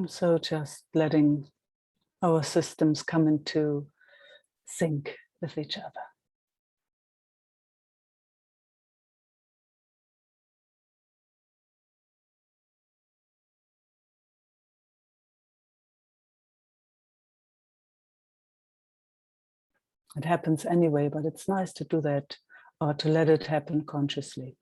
So just letting our systems come into sync with each other. It happens anyway, but it's nice to do that or to let it happen consciously.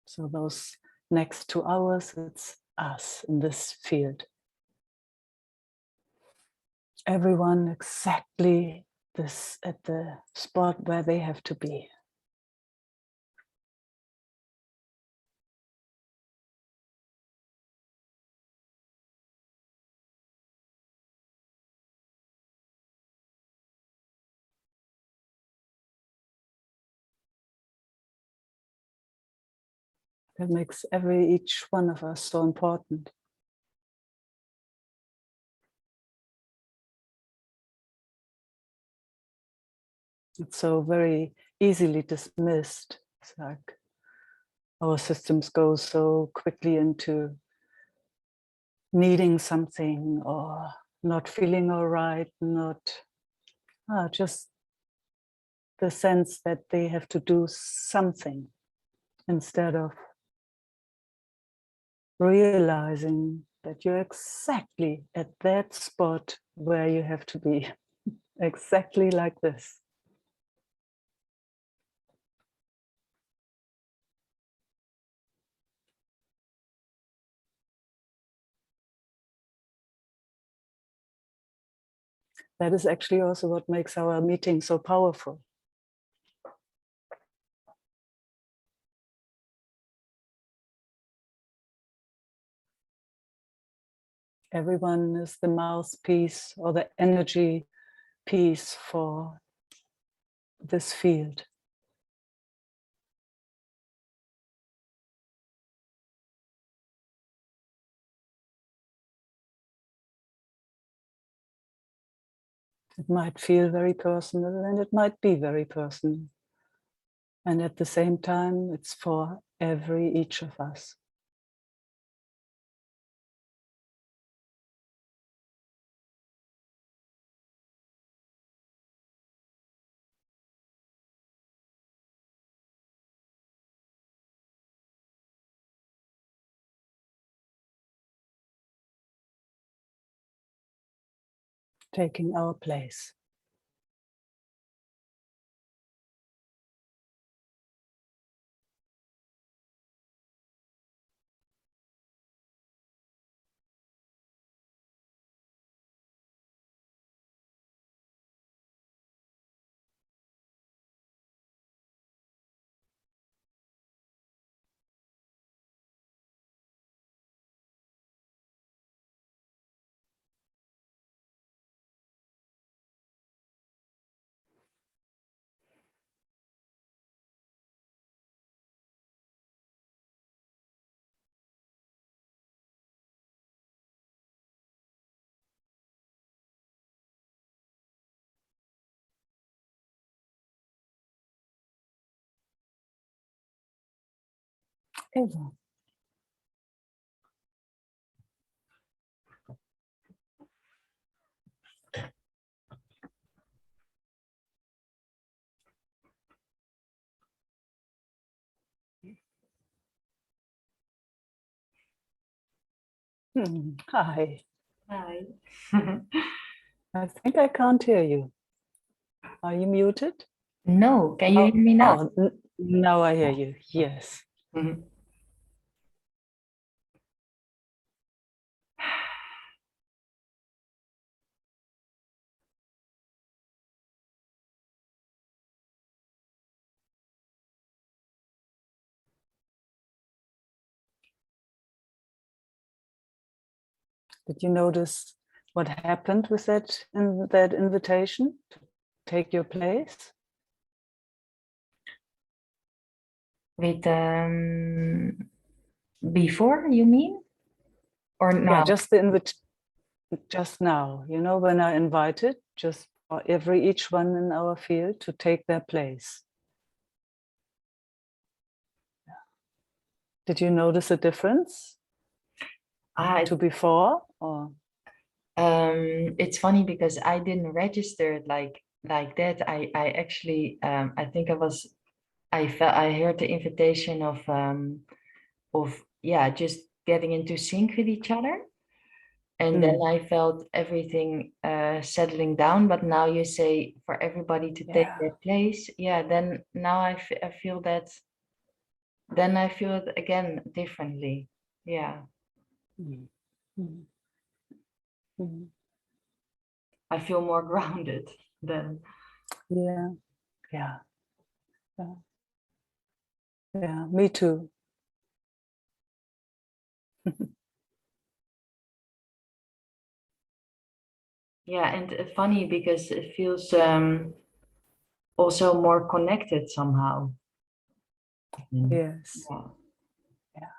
So those next 2 hours, it's us in this field. Everyone exactly this at the spot where they have to be. That makes each one of us so important. It's so very easily dismissed. It's like our systems go so quickly into needing something or not feeling all right, just the sense that they have to do something instead of realizing that you're exactly at that spot where you have to be, exactly like this. That is actually also what makes our meeting so powerful. Everyone is the mouthpiece or the energy piece for this field. It might feel very personal and it might be very personal. And at the same time, it's for each of us. Taking our place. Eva. Hi. Hi. I think I can't hear you. Are you muted? No, can you hear me now? Oh, now I hear you. Yes. Mhm. Did you notice what happened with that invitation to take your place? With before, you mean? Or Yeah, now? just now, when I invited just for each one in our field to take their place. Did you notice a difference I to before? Or It's funny because I didn't register it like that. I actually I think I heard the invitation of yeah, just getting into sync with each other. And then I felt everything settling down. But now you say for everybody to take yeah. their place. Yeah, then now I feel that, then I feel it again differently. Yeah, Mm. Mm. Mm. I feel more grounded then. Yeah. Yeah. Yeah. Yeah. Me too. Yeah, and funny because it feels also more connected somehow. Yes. Yeah. Yeah.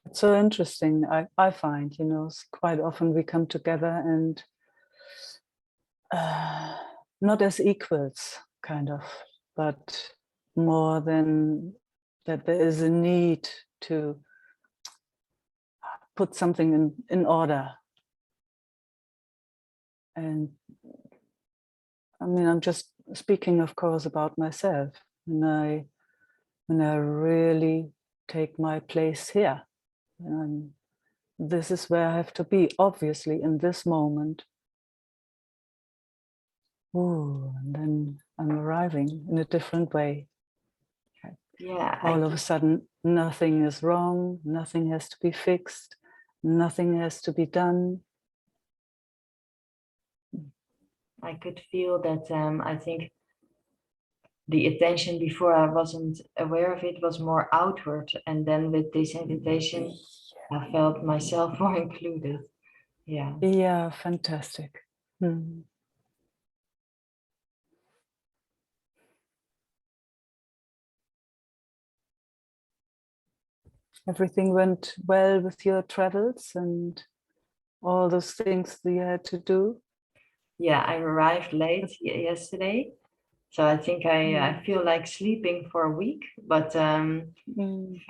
It's so interesting. I find, quite often we come together and uh, not as equals, kind of, but more than that there is a need to put something in order. And I mean, I'm just speaking, of course, about myself. When I really take my place here, and this is where I have to be, obviously, in this moment. Ooh, and then I'm arriving in a different way. Yeah, All of a sudden, nothing is wrong, nothing has to be fixed, nothing has to be done. I could feel that. I think the attention before I wasn't aware of it was more outward, and then with this invitation, I felt myself more included. Yeah. Yeah, fantastic. Hmm. Everything went well with your travels and all those things that you had to do? Yeah, I arrived late yesterday, so I think I feel like sleeping for a week, but Mm.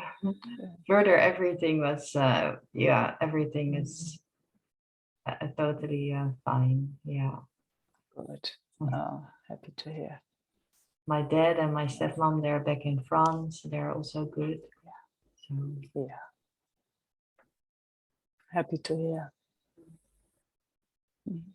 further everything was yeah, everything is totally fine. Yeah. Good. Oh, happy to hear. My dad and my stepmom, they're back in France. They're also good. So Yeah, happy to hear. Mm.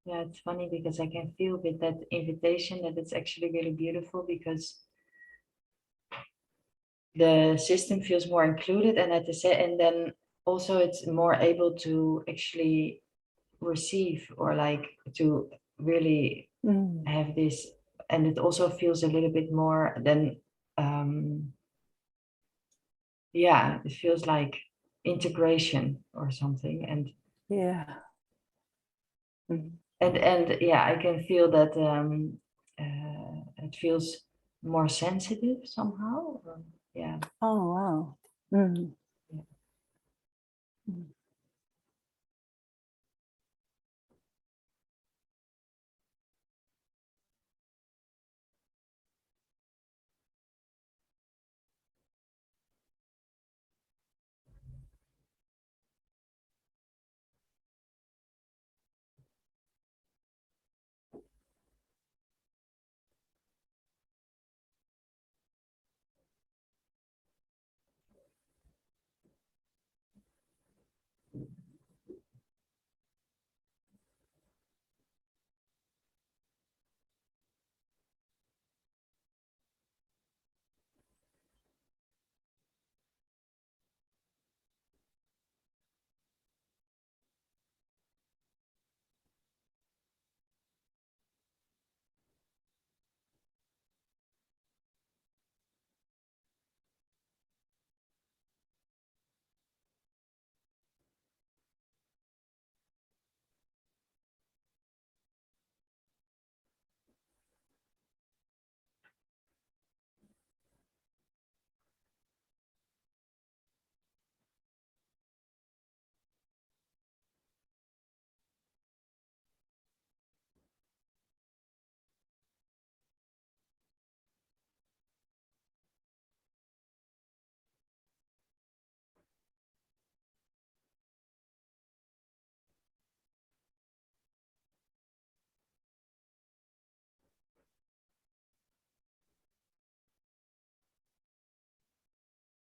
yeah, it's funny because I can feel with that invitation that it's actually really beautiful because the system feels more included, and at the same, and then also it's more able to actually receive or like to really Mm. have this, and it also feels a little bit more than yeah, it feels like integration or something. Yeah. Mm. And yeah, I can feel that it feels more sensitive somehow. Yeah. Oh, wow. Mm. Yeah. Mm.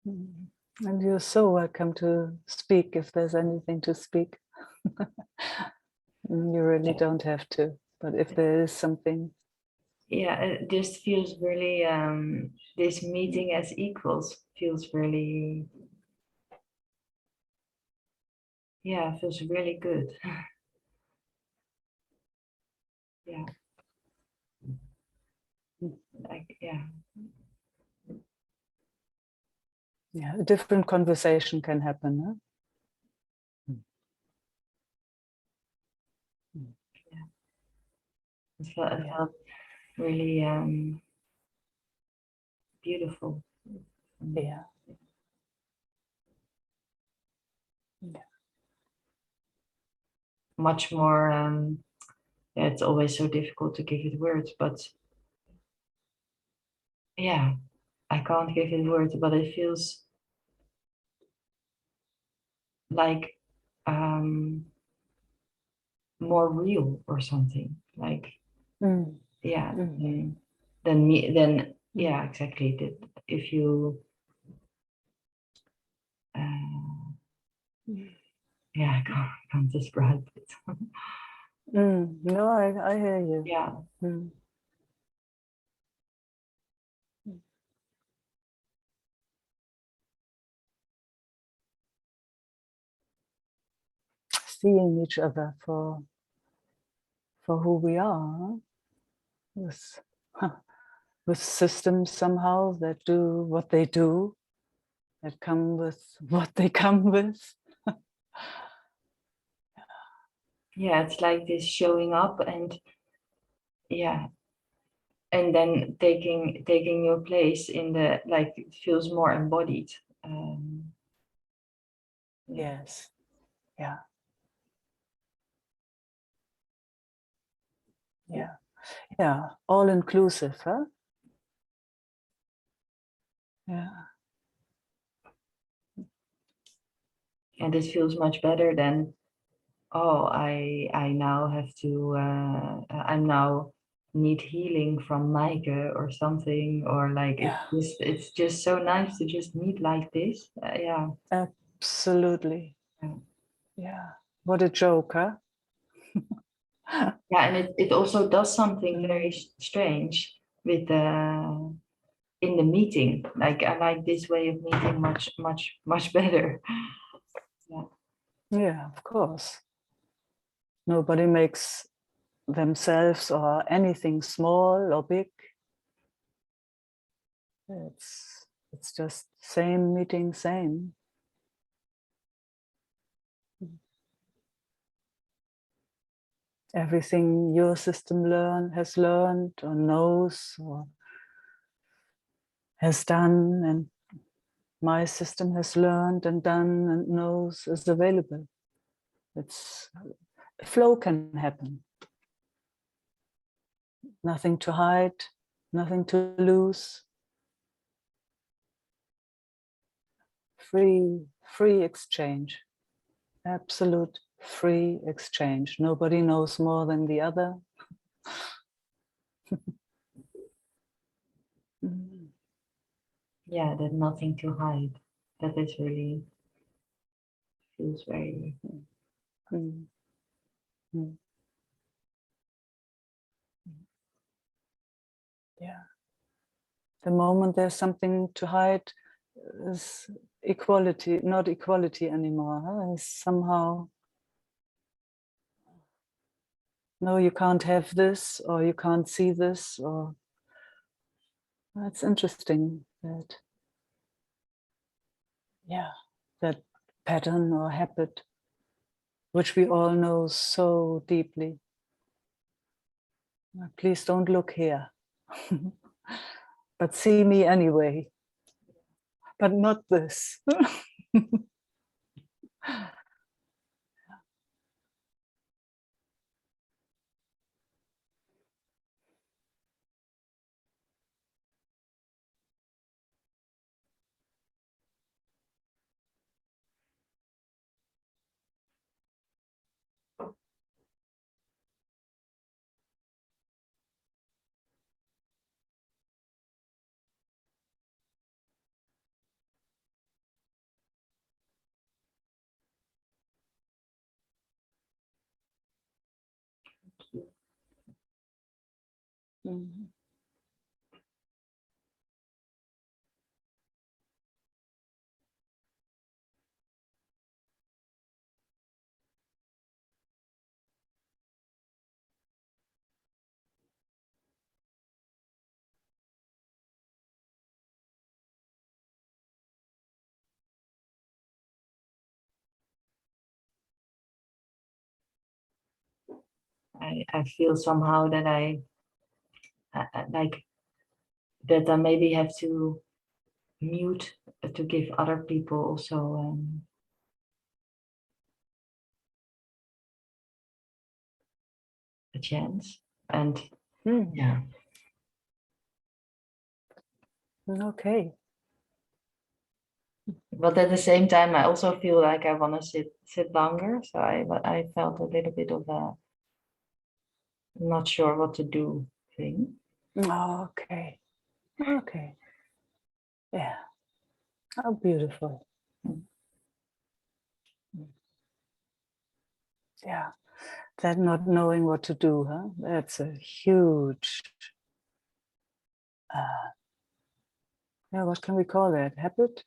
And you're so welcome to speak if there's anything to speak. You really don't have to, but if there is something. Yeah, it just feels really, this meeting as equals feels really, yeah, feels really good. Yeah, like, yeah. Yeah, a different conversation can happen. Huh? Yeah. It Yeah. felt really beautiful. Yeah. Yeah. Much more, yeah, it's always so difficult to give it words, but yeah, I can't give it words, but it feels like more real or something. Like, Mm. yeah, Mm. then me, then Mm. yeah, exactly. That if you, yeah, I can't describe it. No, I hear you. Yeah, Mm. Seeing each other for who we are, with, with systems somehow that do what they do, that come with what they come with. yeah, it's like this showing up and yeah, and then taking your place in the, like, it feels more embodied. Yeah. Yes. Yeah. Yeah. Yeah. All inclusive, huh? Yeah. And this feels much better than, oh, I now have to, I'm now need healing from Meike or something, or like Yeah. it's just so nice to just meet like this. Yeah. Absolutely. Yeah. Yeah. What a joke, huh? Yeah, and it also does something very Mm. strange with in the meeting. Like, I like this way of meeting much better. Yeah. Yeah, of course. Nobody makes themselves or anything small or big. It's just same meeting, same. Everything your system has learned or knows or has done, and my system has learned and done and knows is available. It's flow can happen. Nothing to hide, nothing to lose. Free exchange. Absolute free exchange. Nobody knows more than the other. Yeah, there's nothing to hide. That is really feels very, Mm. Mm. Yeah. The moment there's something to hide is equality, not equality anymore. Huh? It's somehow, no, you can't have this, or you can't see this, or it's interesting that, yeah, that pattern or habit, which we all know so deeply. Please don't look here, but see me anyway, but not this. Mhm. I feel somehow that like that I maybe have to mute to give other people also a chance. And Mm. yeah, Okay. but at the same time, I also feel like I want to sit longer. So I felt a little bit of a not sure what to do thing. Okay. Okay. Yeah. How beautiful. Mm. Yeah. That not knowing what to do, huh? That's a huge, yeah, what can we call that? Habit?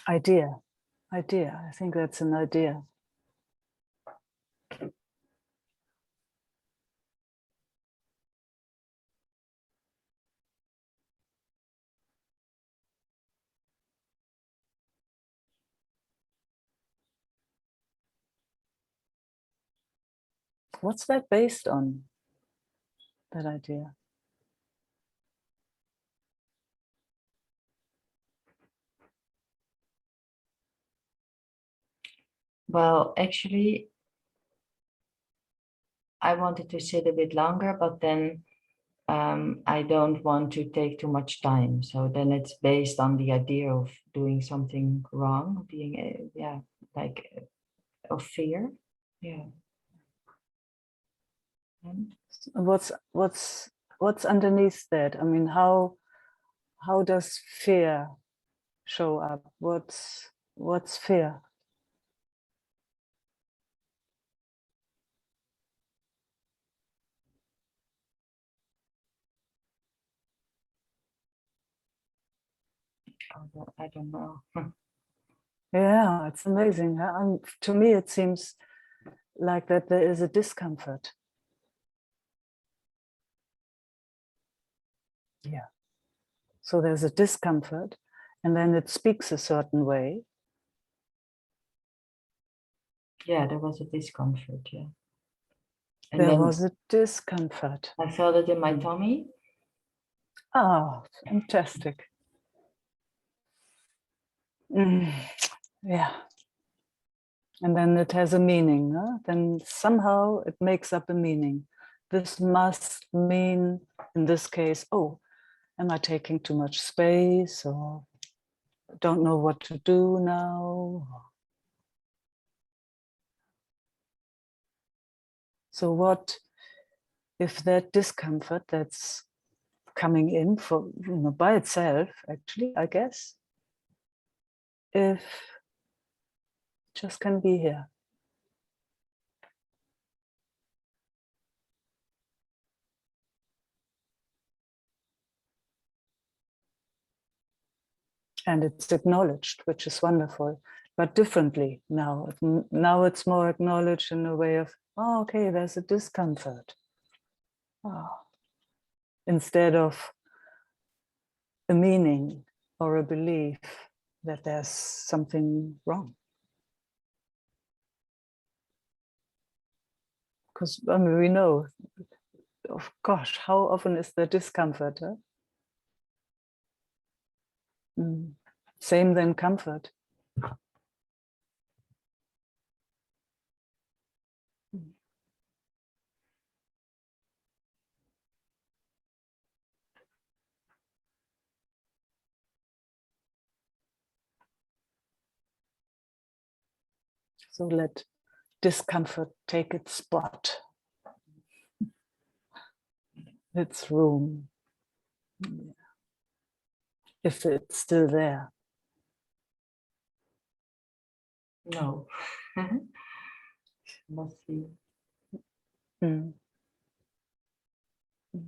Idea. Idea. I think that's an idea. What's that based on, that idea? Well, actually, I wanted to sit a bit longer, but then I don't want to take too much time. So then it's based on the idea of doing something wrong, being yeah, like of fear. Yeah. And What's underneath that? I mean, how does fear show up? What's fear? I don't know. Yeah, it's amazing. Huh? To me, it seems like that there is a discomfort. Yeah. So there's a discomfort, and then it speaks a certain way. Yeah, there was a discomfort. Yeah. And There then was a discomfort. I felt it in my Mm. tummy. Oh, fantastic. Mm. Yeah. And then it has a meaning. Huh? Then somehow it makes up a meaning. This must mean, in this case, oh, am I taking too much space, or don't know what to do now? So what if that discomfort that's coming in for, by itself, actually, I guess, if just can be here. And it's acknowledged, which is wonderful, but differently now. Now it's more acknowledged in a way of, oh, okay, there's a discomfort. Oh. Instead of a meaning or a belief that there's something wrong. Because I mean, we know, of gosh, how often is there discomfort? Huh? Mm. Same then comfort. Mm. So let discomfort take its spot, its room, if it's still there. No. Let's see. Mm. Mm.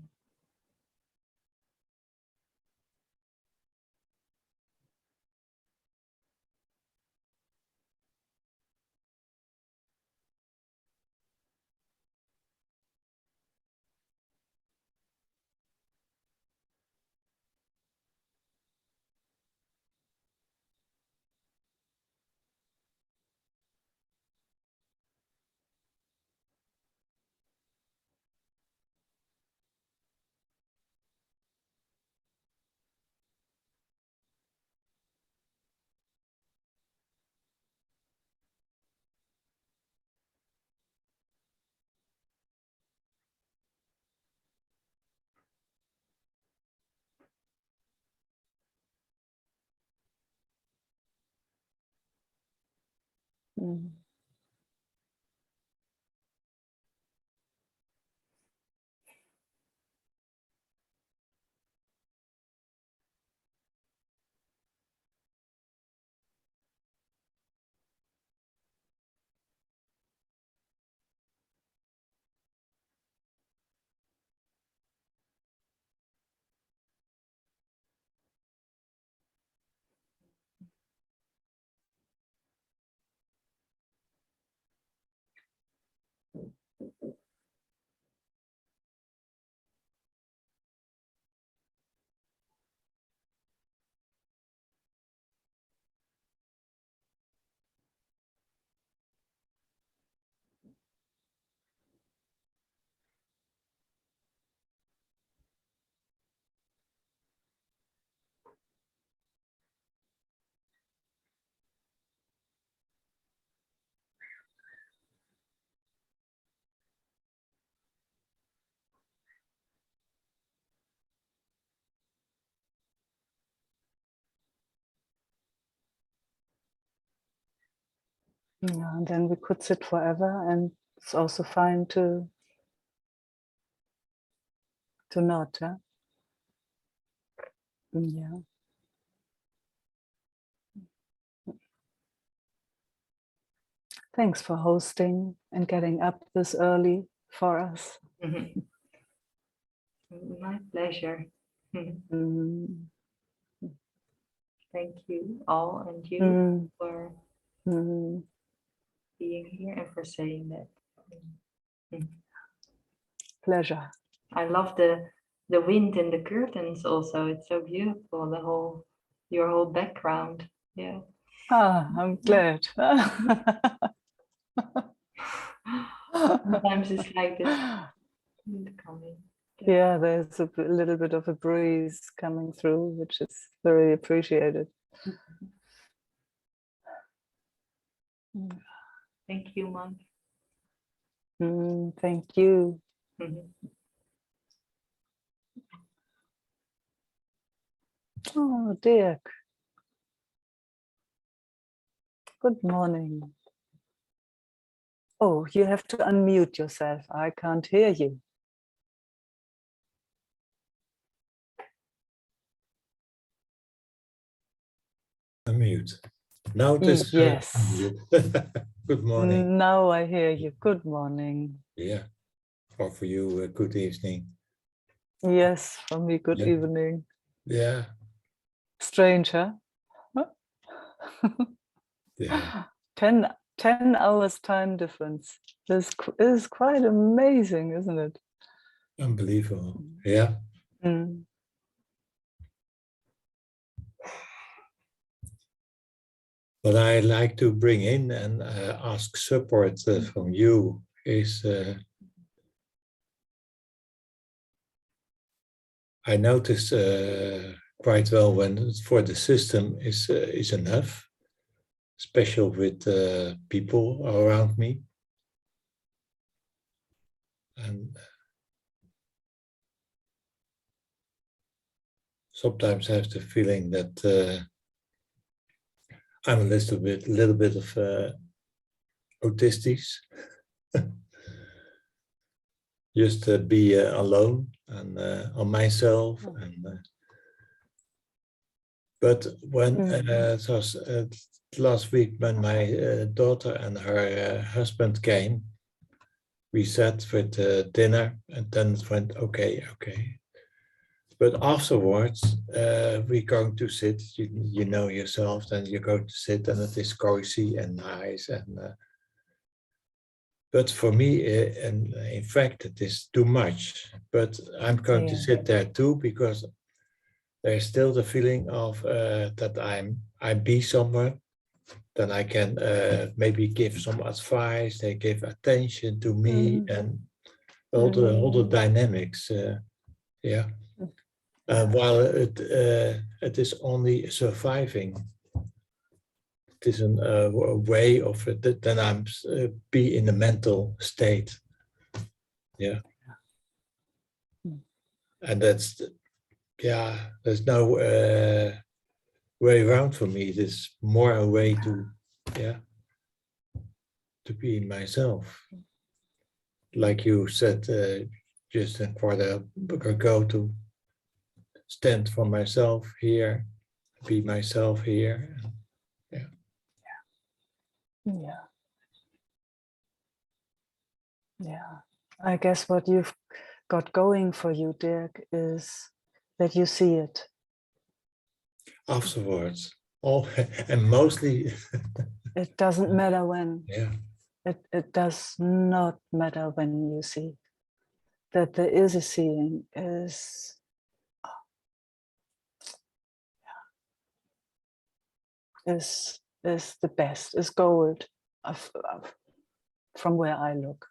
Mm. Yeah, and then we could sit forever, and it's also fine to not. Huh? Yeah. Thanks for hosting and getting up this early for us. My pleasure. Mm. Thank you all and you Mm. for Mm. being here and for saying that. Pleasure. I love the wind in the curtains also. It's so beautiful, your whole background. Yeah. Ah, I'm glad. Sometimes it's like this wind coming. Yeah, there's a little bit of a breeze coming through, which is very appreciated. Thank you, Mike. Thank you. Oh, Dirk. Good morning. Oh, you have to unmute yourself. I can't hear you. Unmute. Now it is Yes. unmute. Good morning. Now I hear you. Good morning. Yeah. Or for you, good evening. Yes, for me, good Yeah. evening. Yeah. Strange, huh? Yeah. 10 hours time difference. This is quite amazing, isn't it? Unbelievable. Yeah. Mm. What I like to bring in and ask support from you is I notice quite well when for the system is enough, especially with people around me. And sometimes I have the feeling that I'm a little bit of autistic. Just be alone and on myself, and But when Mm. last week when my daughter and her husband came, we sat with dinner, and then it went okay. But afterwards, we're going to sit. You know yourself, then you're going to sit, and it is cozy and nice. But for me, and in fact, it is too much. But I'm going to Yeah. sit there too, because there's still the feeling of that I be somewhere. Then I can maybe give some advice. They give attention to me, and all the dynamics. Yeah. Yeah. While it is only surviving, it is a way of it. Then I'm be in the mental state. Yeah. Mm. And that's, yeah, there's no way around for me. It is more a way to, yeah, to be myself. Like you said just a quarter ago, to stand for myself here, be myself here. Yeah. Yeah. Yeah. I guess what you've got going for you, Dirk, is that you see it. Afterwards, all and mostly, It doesn't matter when. yeah. It does not matter when you see. That there is a seeing is the best, is gold from where I look.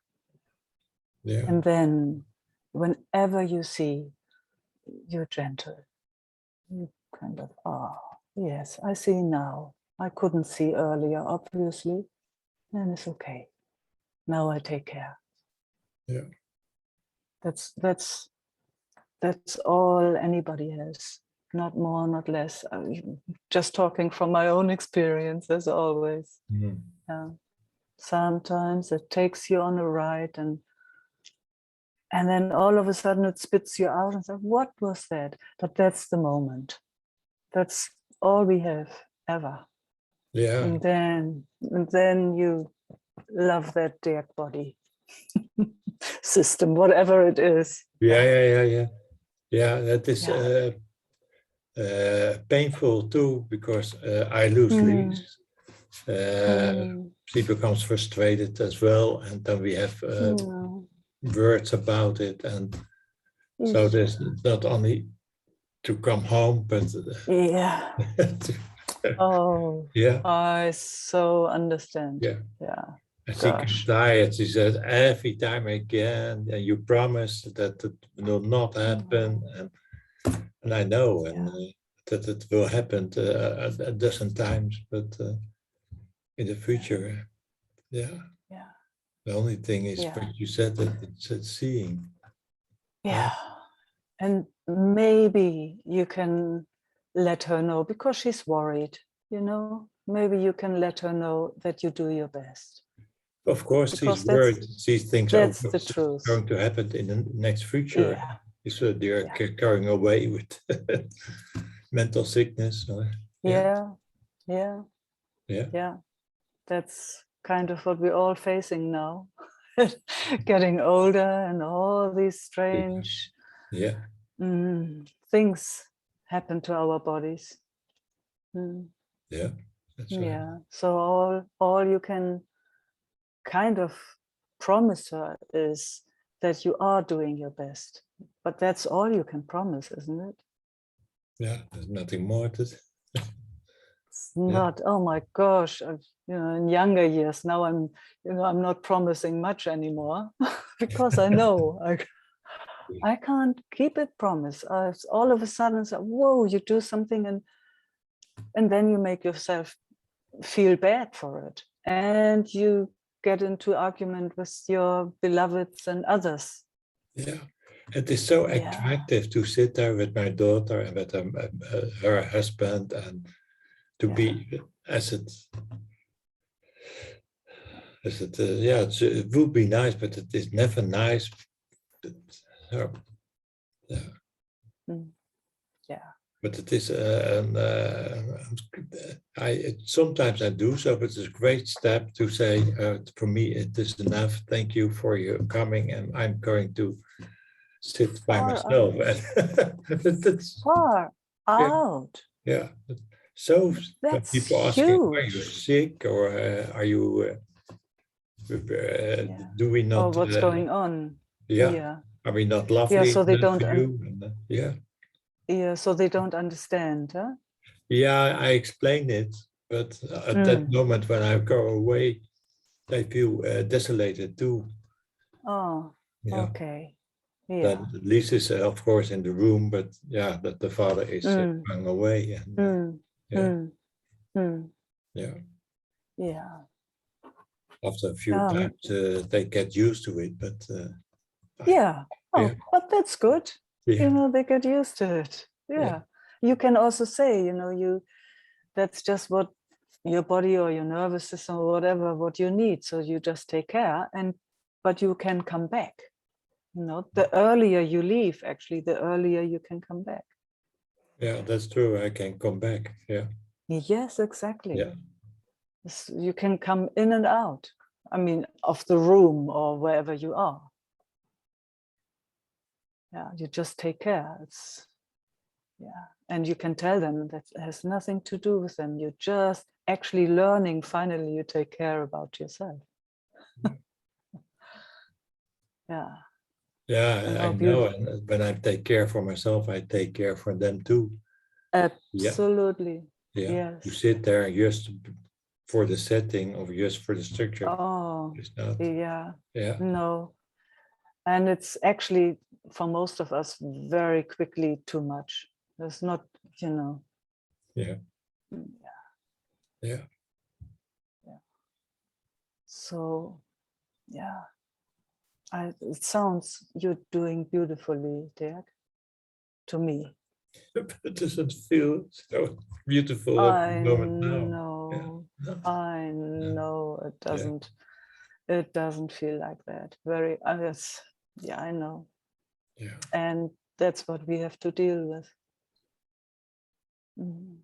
Yeah. And then whenever you see, you're gentle. You kind of, oh, yes, I see now. I couldn't see earlier, obviously. And it's okay. Now I take care. Yeah. That's all anybody has. Not more, not less. Just talking from my own experience, as always. Mm. Sometimes it takes you on a ride, and then all of a sudden it spits you out and says, what was that? But that's the moment. That's all we have ever. Yeah. And then you love that dear body system, whatever it is. Yeah. That is Yeah. painful too, because I lose Lise. She becomes frustrated as well, and then we have words about it, and so there's not only to come home, but yeah. Oh, yeah, I so understand. yeah. Yeah. And she gets tired. She says every time again, and you promise that it will not happen, and I know, and that it will happen a dozen times, but in the future, yeah. The only thing is what you said, that it's seeing. Yeah. And maybe you can let her know, because she's worried, maybe you can let her know that you do your best. Of course, Because she's worried. She thinks, oh, that's the what's truth. going to happen in the next future? Yeah. So they're carrying away with mental sickness. Yeah. Yeah. That's kind of what we're all facing now. Getting older, and all these strange things happen to our bodies. Yeah, that's right. Yeah. So all you can kind of promise her is that you are doing your best. But that's all you can promise, isn't it? Yeah, there's nothing more to it. It's not, oh my gosh, in younger years, now I'm not promising much anymore because I know I can't keep it promised. All of a sudden, it's like, whoa, you do something, and then you make yourself feel bad for it. And you get into argument with your beloveds and others. Yeah, it is so attractive to sit there with my daughter and with her husband, and to be it would be nice, but it is never nice. Yeah. but it is, sometimes I do so, but it's a great step to say, for me, it is enough. Thank you for your coming, and I'm going to sit by Far myself. That's, far yeah, out. yeah. So when That's people asking, are you huge. sick, or are you, Yeah. do we Oh, not, what's going on? yeah, Yeah. are we not Yeah, lovely so they enough don't for you? And, yeah. yeah, so they don't understand, huh? Yeah, I explained it, but at that Mm. moment when I go away, they feel desolated too. Oh, Yeah. okay. Yeah. Then Lise is of course in the room, but yeah, that the father is Mm. going away, and Mm. yeah, Mm. Mm. yeah. Yeah. After a few Um, times, they get used to it, but yeah. yeah, Oh, but that's good. yeah, You know, they get used to it. yeah, Yeah. You can also say, you know, that's just what your body or your nervous system or whatever, what you need. So you just take care, but you can come back. You know, the earlier you leave, actually, the earlier you can come back. yeah. That's true. I can come back. Yeah, Yes, exactly. yeah, You can come in and out. I mean, of the room or wherever you are. Yeah, you just take care. It's, yeah. And you can tell them that has nothing to do with them. You're just actually learning. Finally, you take care about yourself. Yeah. And yeah. I how know. beautiful. And when I take care for myself, I take care for them too. Yeah, Absolutely. yeah. You Yes. sit there just for the setting or just for the structure. Oh, It's not. yeah. Yeah, No. And it's actually, for most of us, very quickly too much. There's not, you know. yeah, Yeah. yeah. Yeah. So, yeah. It sounds you're doing beautifully, Dirk, to me. It doesn't feel so beautiful at the I moment now. Yeah, know, no, I no, know yeah, it doesn't feel like that. Very, yes, yeah, I know. yeah. And that's what we have to deal with. Mhm.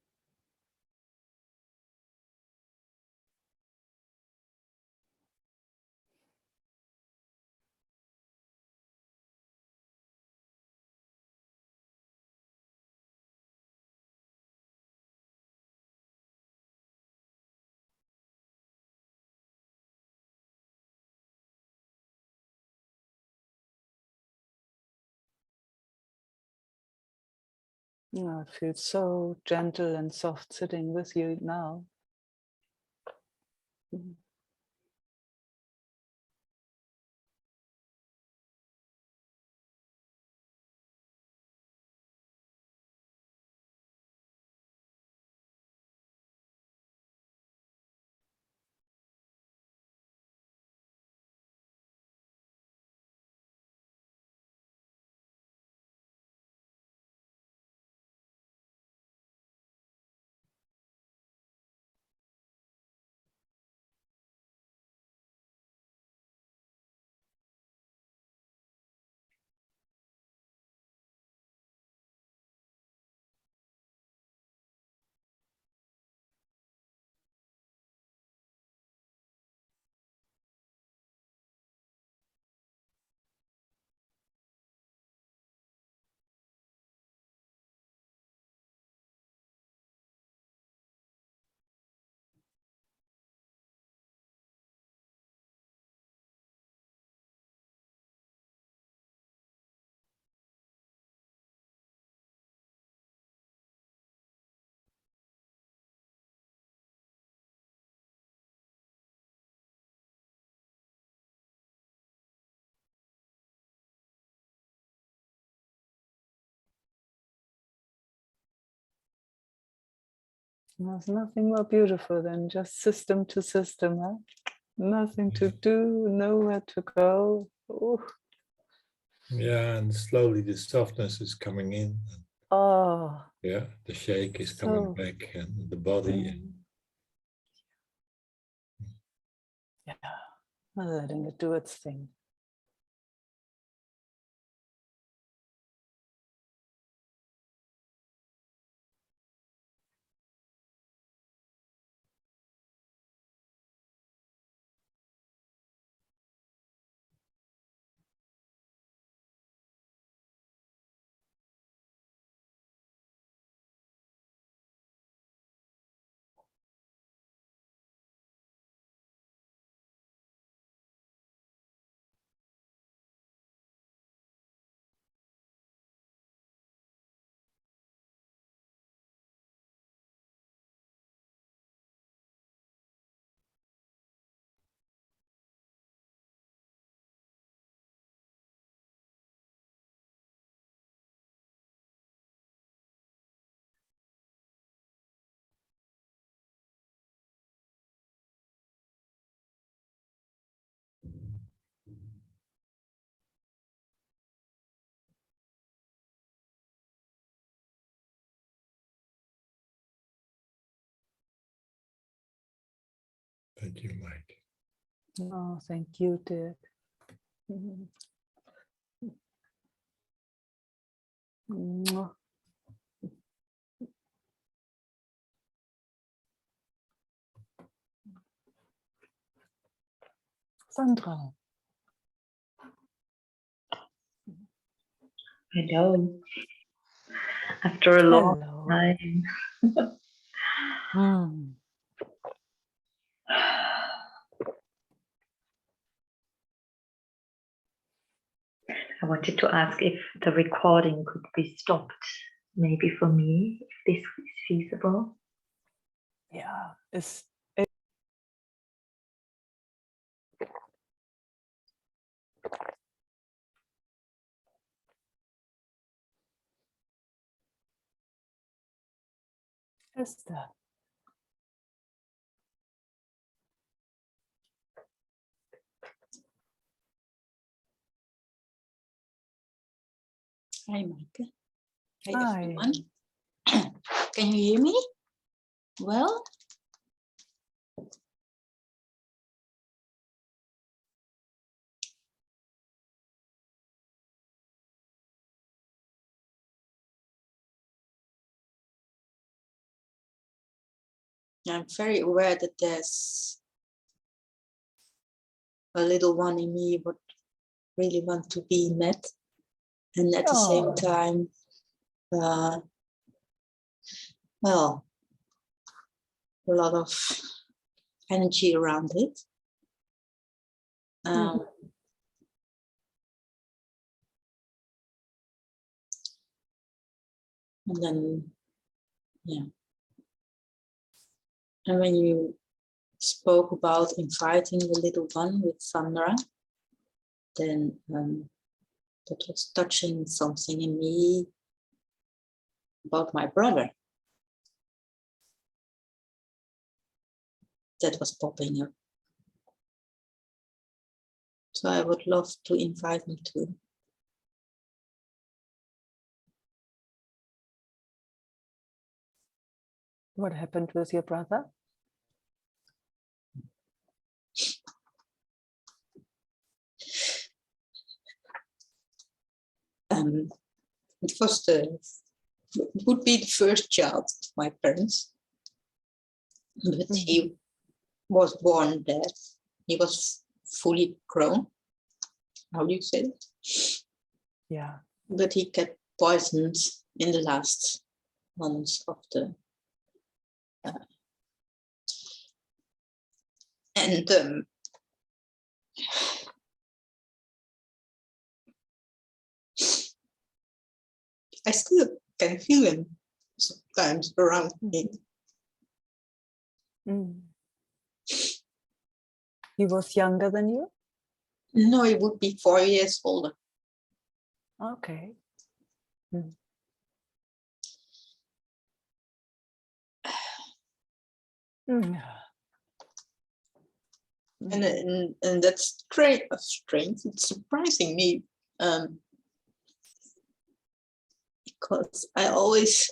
Yeah, I feel so gentle and soft sitting with you now. Mhm. There's nothing more beautiful than just system to system, huh? Nothing to do, nowhere to go. Ooh. Yeah, and slowly the softness is coming in. Oh, Yeah, the shake is coming so, back, and the body. yeah, letting it do its thing. Thank you, Mike. Oh, thank you, Dirk. Mhm. Mwah. Sandra. Hello. After a long Hello. time. Hmm. I wanted to ask if the recording could be stopped, maybe for me, if this is feasible. Yeah, Esther. Hi, Meike. Hi, Hi. everyone. Can you hear me? Well, I'm very aware that there's a little one in me would really want to be met. And at the same Oh. time, well, a lot of energy around it. And then, yeah. And when you spoke about inviting the little one with Sandra, then that was touching something in me about my brother that was popping up. So I would love to invite him too. What happened with your brother? It would be the first child of my parents, but he was born dead. He was fully grown. How do you say it? Yeah. But he got poisoned in the last months of the. I still can feel him sometimes around me. He was younger than you? No, he would be 4 years older. Okay. And that's strange. It's surprising me because I always,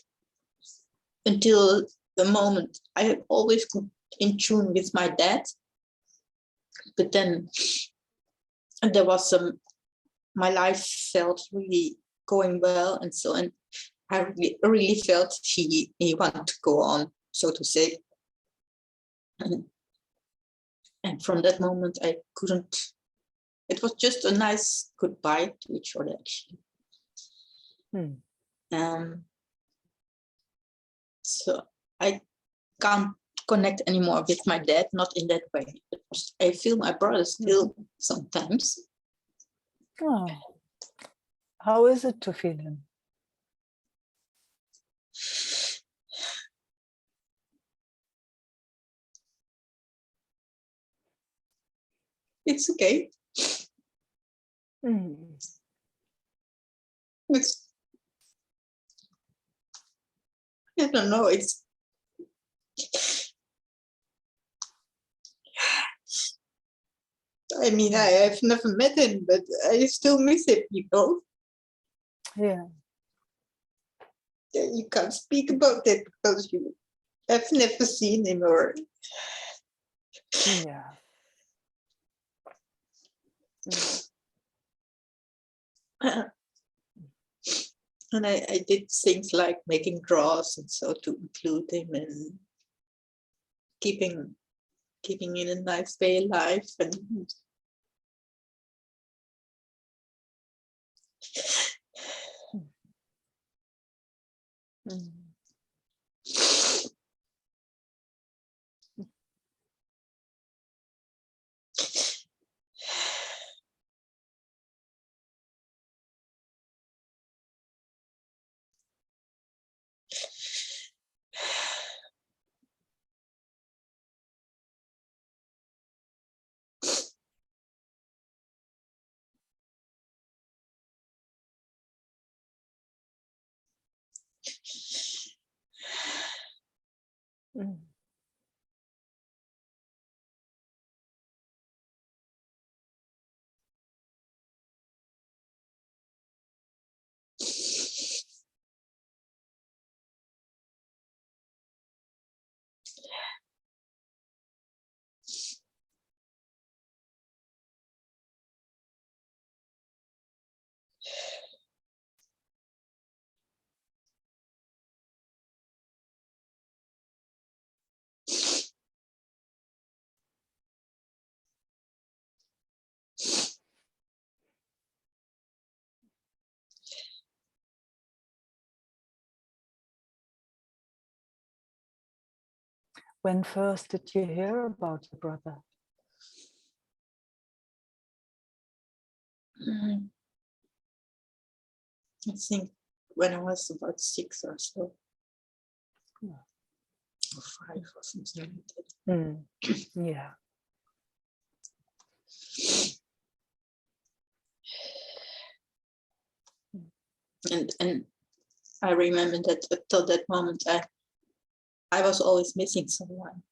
until the moment, I have always been in tune with my dad. But then there was my life felt really going well, and I really felt he wanted to go on, so to say. And from that moment, I couldn't. It was just a nice goodbye to each other, actually. So I can't connect anymore with my dad, not in that way. But I feel my brother still sometimes. Oh. How is it to feel him? It's okay. I don't know. I mean, I have never met him, but I still miss him, you know? Yeah. You can't speak about it because you have never seen him, or Yeah. Mm. And I did things like making drawers and so to include him and keeping in a nice way alive. And Mm. Mm. When first did you hear about your brother? I think when I was about 6 or so, Yeah. or 5 or something like that. Mm. Yeah. And I remember that up till that moment, I was always missing someone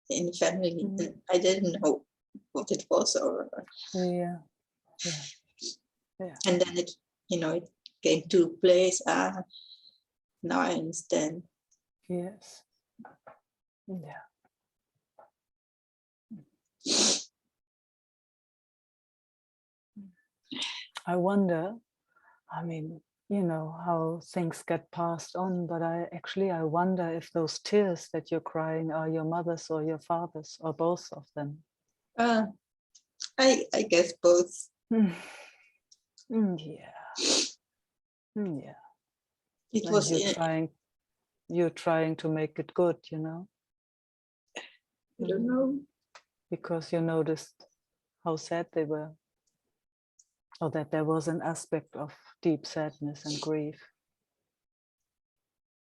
in the family, and I didn't know what it was, or Yeah. Yeah. Yeah. and then it came to place. Now I understand. Yes. Yeah. I wonder, I mean, you know, how things get passed on, but I wonder if those tears that you're crying are your mother's or your father's or both of them. I guess both. Mm. Yeah. Yeah. It And was you're trying to make it good, you know, I don't know. because you noticed how sad they were, or that there was an aspect of deep sadness and grief.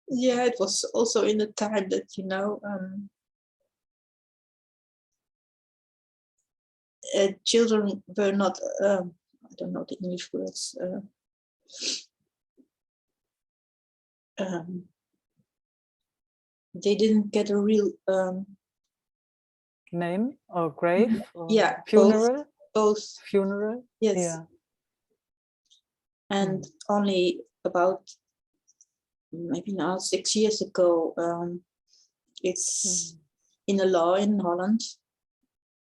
Yeah, it was also in the time that children were not. I don't know the English words. They didn't get a real Name or grave or yeah, funeral? both. Funeral? Yes. Yeah. And only about maybe now 6 years ago, it's in a law in Holland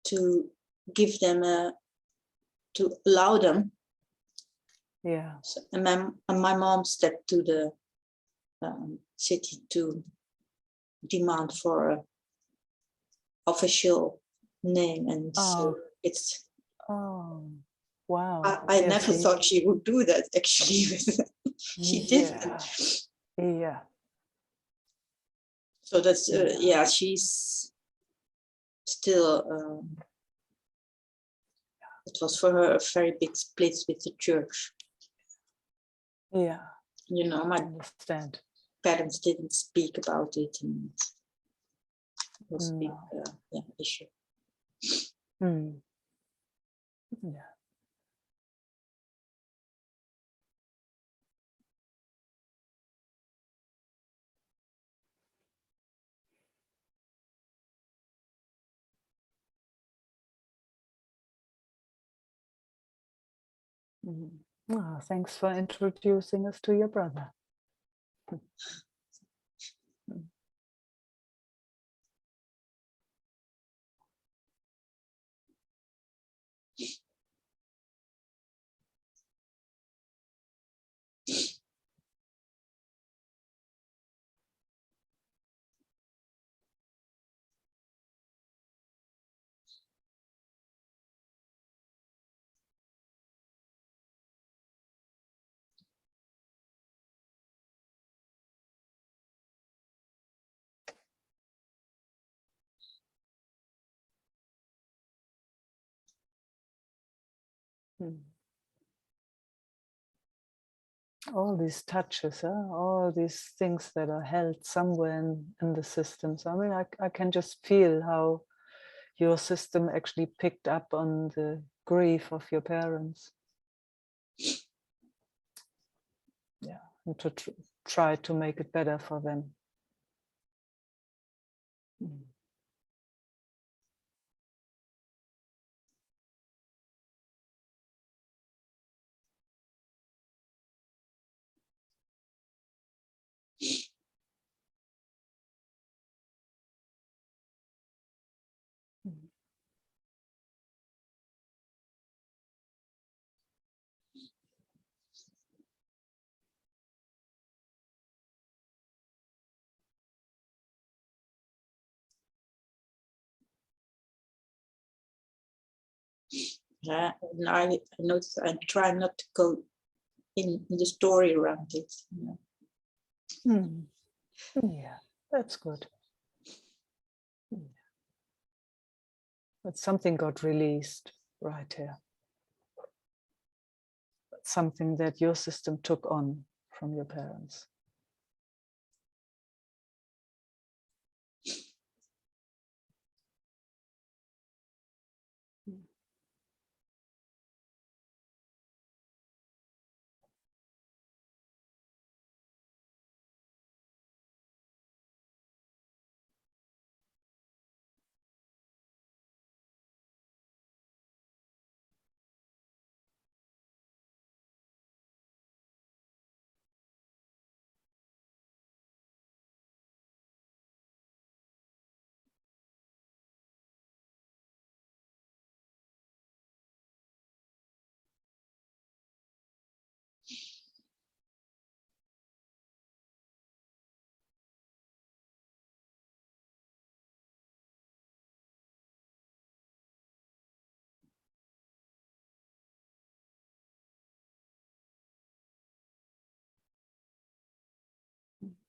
to give them to allow them. Yeah. So, and my mom stepped to the city to demand for a official name, and so it's. Oh, wow. I Yeah, never see? thought she would do that. Actually, she didn't. Yeah. So that's Yeah. yeah. She's still. It was for her a very big split with the church. Yeah. You know, my Understand. parents didn't speak about it, and it was a big issue. Mm. Yeah. Thanks for introducing us to your brother. All these touches, all these things that are held somewhere in the systems. I mean, I can just feel how your system actually picked up on the grief of your parents. Yeah, and to try to make it better for them. Yeah, and I notice I try not to go in the story around it. You know. Yeah, that's good. But something got released right here. Something that your system took on from your parents.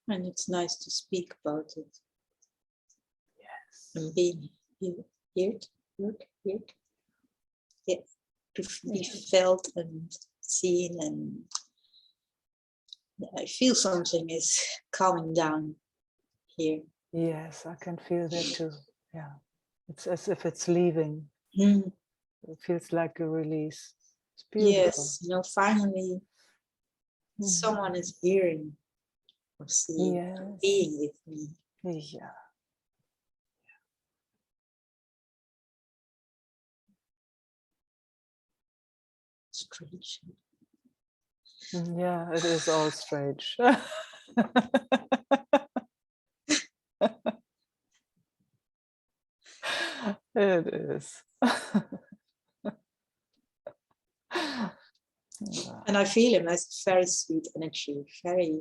And it's nice to speak about it. Yes. And being heard. Yeah, to be felt and seen, and I feel something is calming down here. Yes, I can feel that too. Yeah, it's as if it's leaving. Mm. It feels like a release. It's beautiful. Yes, you know, finally someone is hearing or seeing, Yes. being with me. Yeah. Strange. Yeah, it is all strange. It is. And I feel him as very sweet energy, very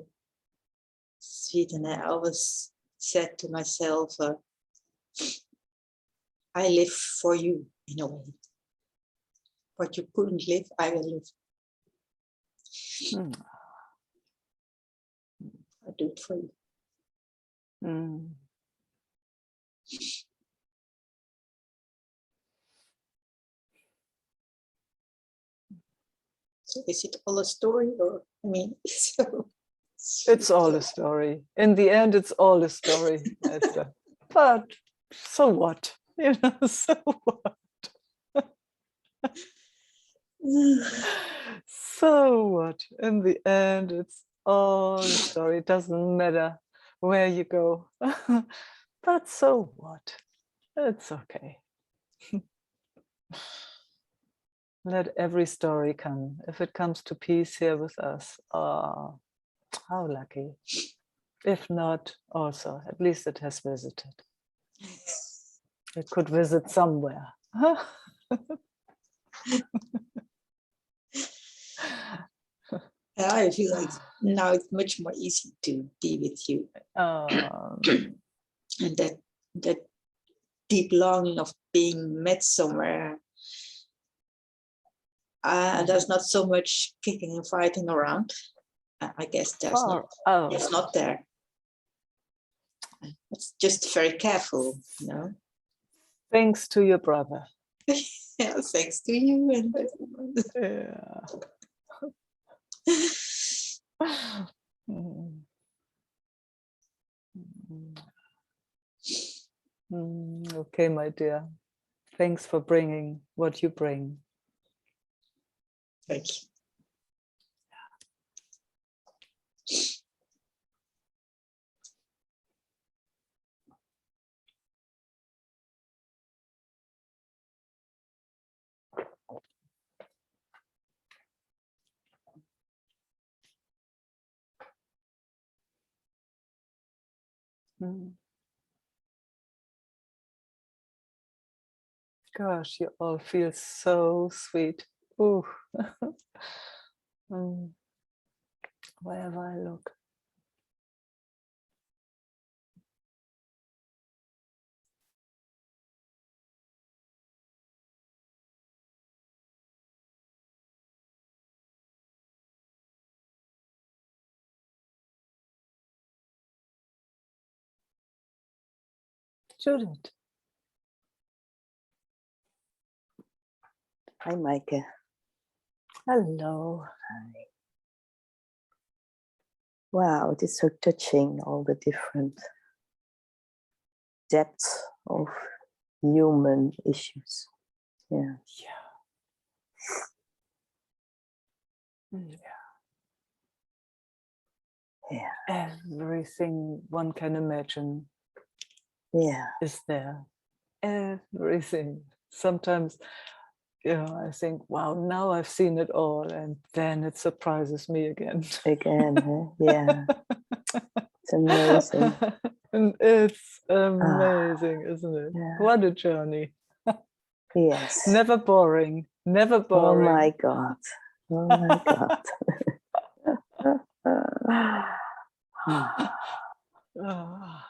sweet. And I always said to myself, I live for you in a way. What you couldn't live, I will live. I do it for you. So is it all a story, or I mean, It's all a story. In the end, it's all a story, Esther. But so what? You know, so what? So what? In the end, it's all a story. It doesn't matter where you go. But so what? It's okay. Let every story come. If it comes to peace here with us, oh, how lucky. If not, also, at least it has visited. It could visit somewhere. I feel like now it's much more easy to be with you. And that deep longing of being met somewhere, there's not so much kicking and fighting around. I guess there's it's not there. It's just very careful, you know. Thanks to your brother. Yeah, thanks to you and Yeah. Mm. Okay, my dear. Thanks for bringing what you bring. thank you. Mm. Gosh, you all feel so sweet. Ooh. Mm. Wherever I look. Judith. Hi, Meike. Hello. Hi. Wow, it is so touching, all the different depths of human issues. Yeah. Yeah. Yeah. Everything one can imagine Yeah. is there. Everything. Sometimes, I think, wow, now I've seen it all, and then it surprises me again. Again, huh? Yeah. It's amazing. And it's amazing, isn't it? Yeah. What a journey. Yes. Never boring. Never Oh boring. my God. Oh my God. Ah.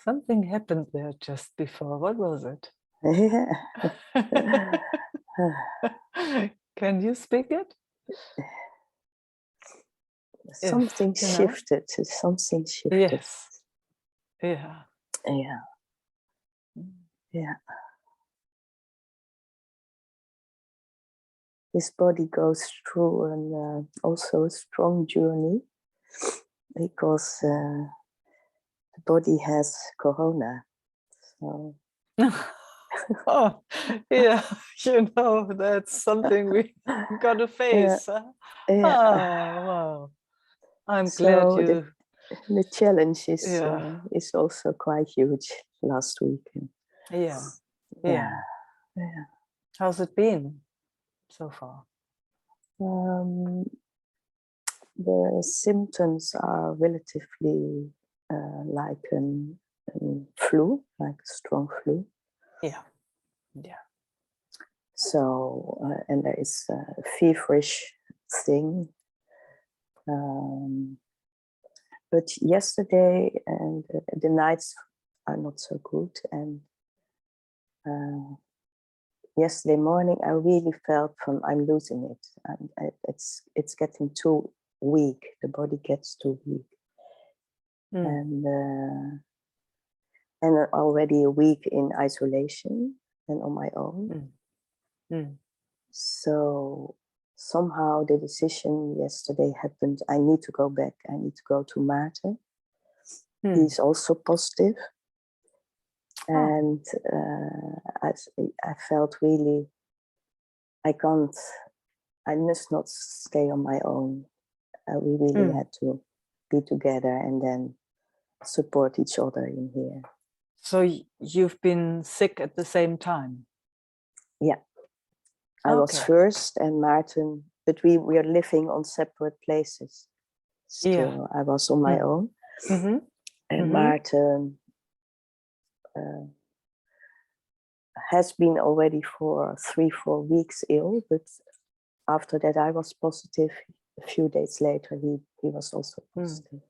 Something happened there just before. What was it? Yeah. Can you speak it? Something you know? shifted. Something shifted. Yes. Yeah. Yeah. Yeah. His body goes through an also a strong journey because the body has corona. So Oh, yeah. That's something we got to face. Huh? yeah. Oh, wow. I'm glad So you. the challenge Yeah. is also quite huge last week. Yeah. Yeah. Yeah. Yeah. How's it been so far? The symptoms are relatively like flu, like a strong flu. Yeah. Yeah. So, and there is a feverish thing. But yesterday and the nights are not so good. And yesterday morning, I really felt I'm losing it. It's getting too weak. The body gets too weak. Mm. And already a week in isolation and on my own. So somehow the decision yesterday happened. I need to go back. I need to go to Maarten. He's also positive. And I felt really, I must not stay on my own. We really had to be together and then support each other in here. So you've been sick at the same time? Yeah. I was first and Maarten, but we are living on separate places. Still, I was on my own. And Maarten has been already for 3-4 weeks ill, but after that I was positive. A few days later, he was also positive.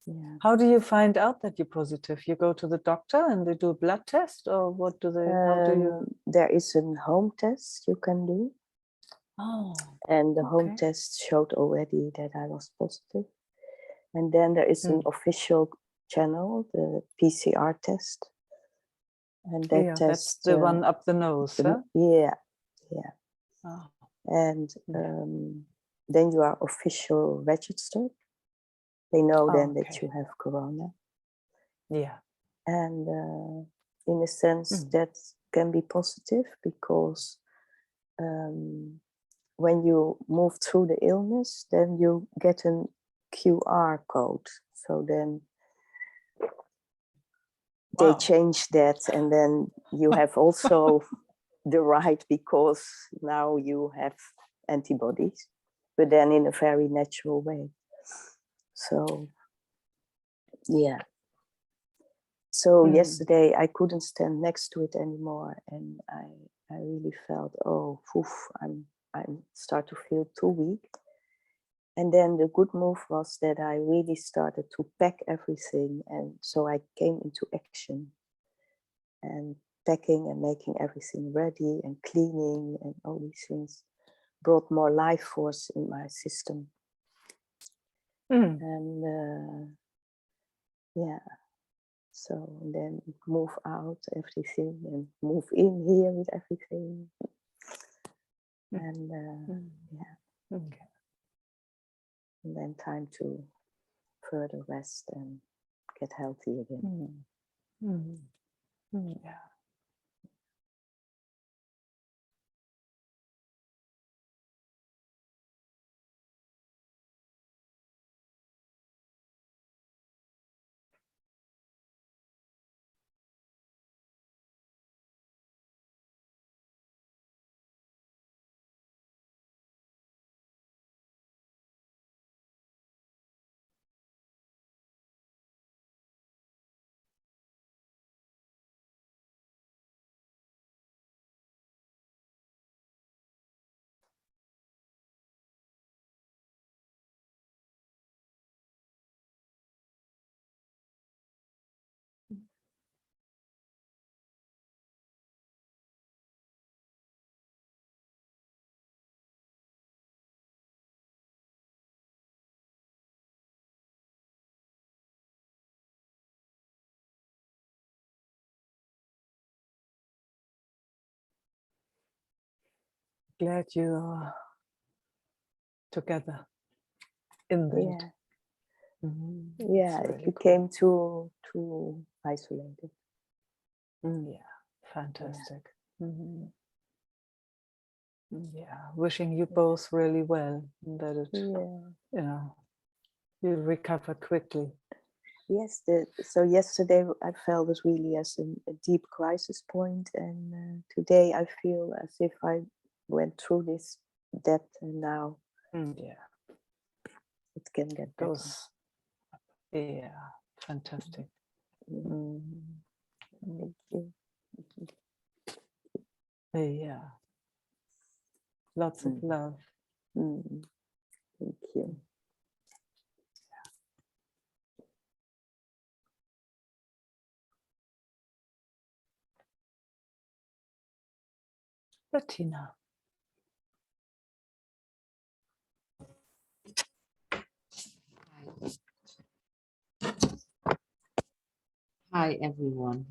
Yeah. How do you find out that you're positive? You go to the doctor and they do a blood test, or what do they? How do you? There is a home test you can do. Oh. And the home test showed already that I was positive. And then there is an official channel, the PCR test. And that test, that's the one up the nose, huh? Yeah, yeah. Oh. And then you are official registered. They know then that you have corona. Yeah. And in a sense, that can be positive because when you move through the illness, then you get a QR code. So then they change that, and then you have also the right, because now you have antibodies, but then in a very natural way. So yeah. So yesterday I couldn't stand next to it anymore, and I really felt, oh, poof, I start to feel too weak. And then the good move was that I really started to pack everything, and so I came into action and packing and making everything ready and cleaning and all these things brought more life force in my system. And yeah, so then move out everything and move in here with everything. And yeah. Okay. And then time to further rest and get healthy again. Yeah. glad you are together in that. Yeah. Mhm. Yeah, It's it really became too isolated. Yeah, fantastic. Mhm. Yeah, wishing you both really well, that it, Yeah. you recover quickly. Yes, so yesterday I felt it really as a deep crisis point, and today I feel as if I went through this depth, and now Yeah, it can get better. goes. Yeah, fantastic. Mm, Mhm. Thank you. Yeah, lots of love. Mm, Thank you. Bettina. Hi, everyone.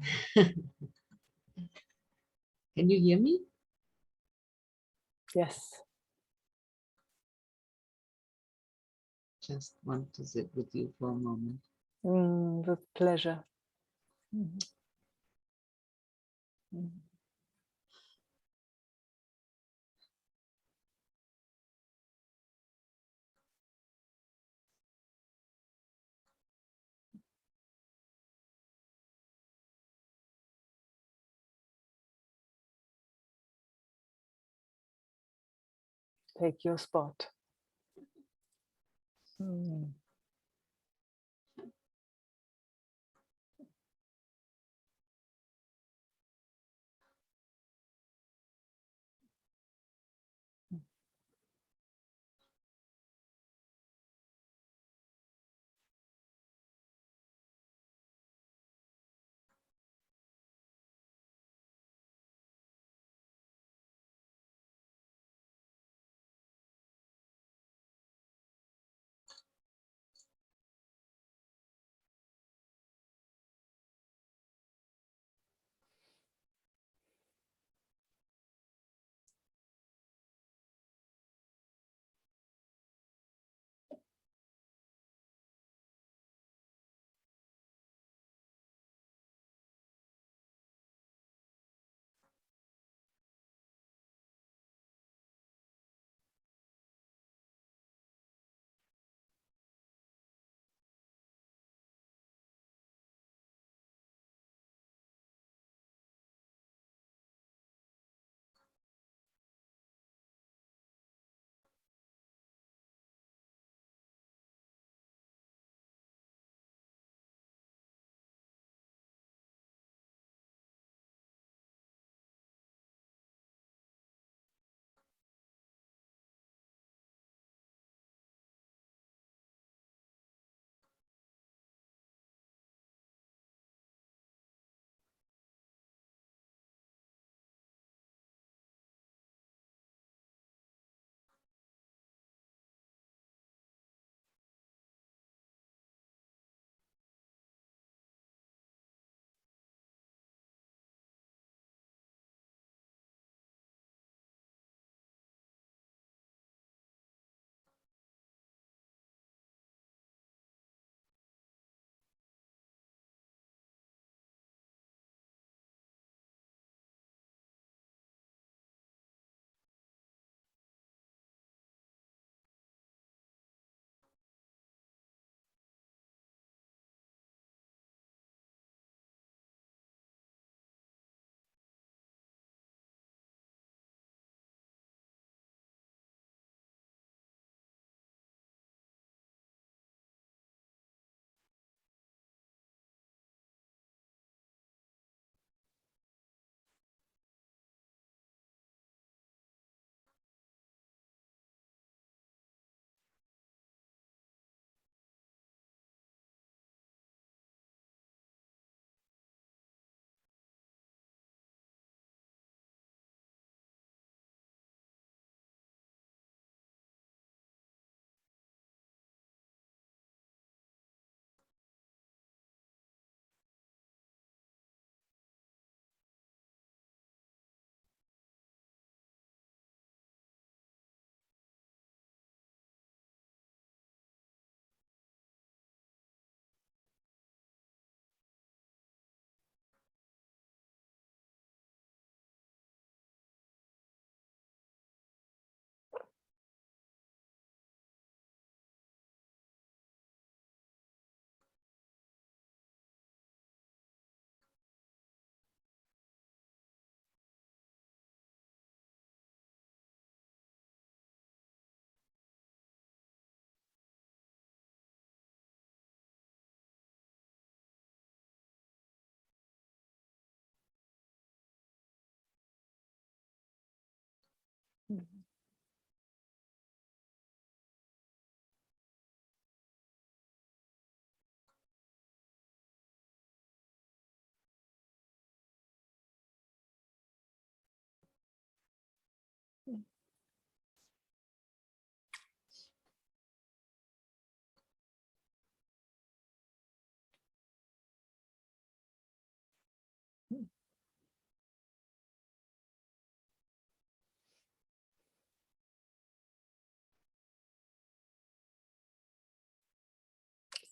Can you hear me? Yes. Just want to sit with you for a moment. With pleasure. Mhm. Mhm. Take your spot. Mm.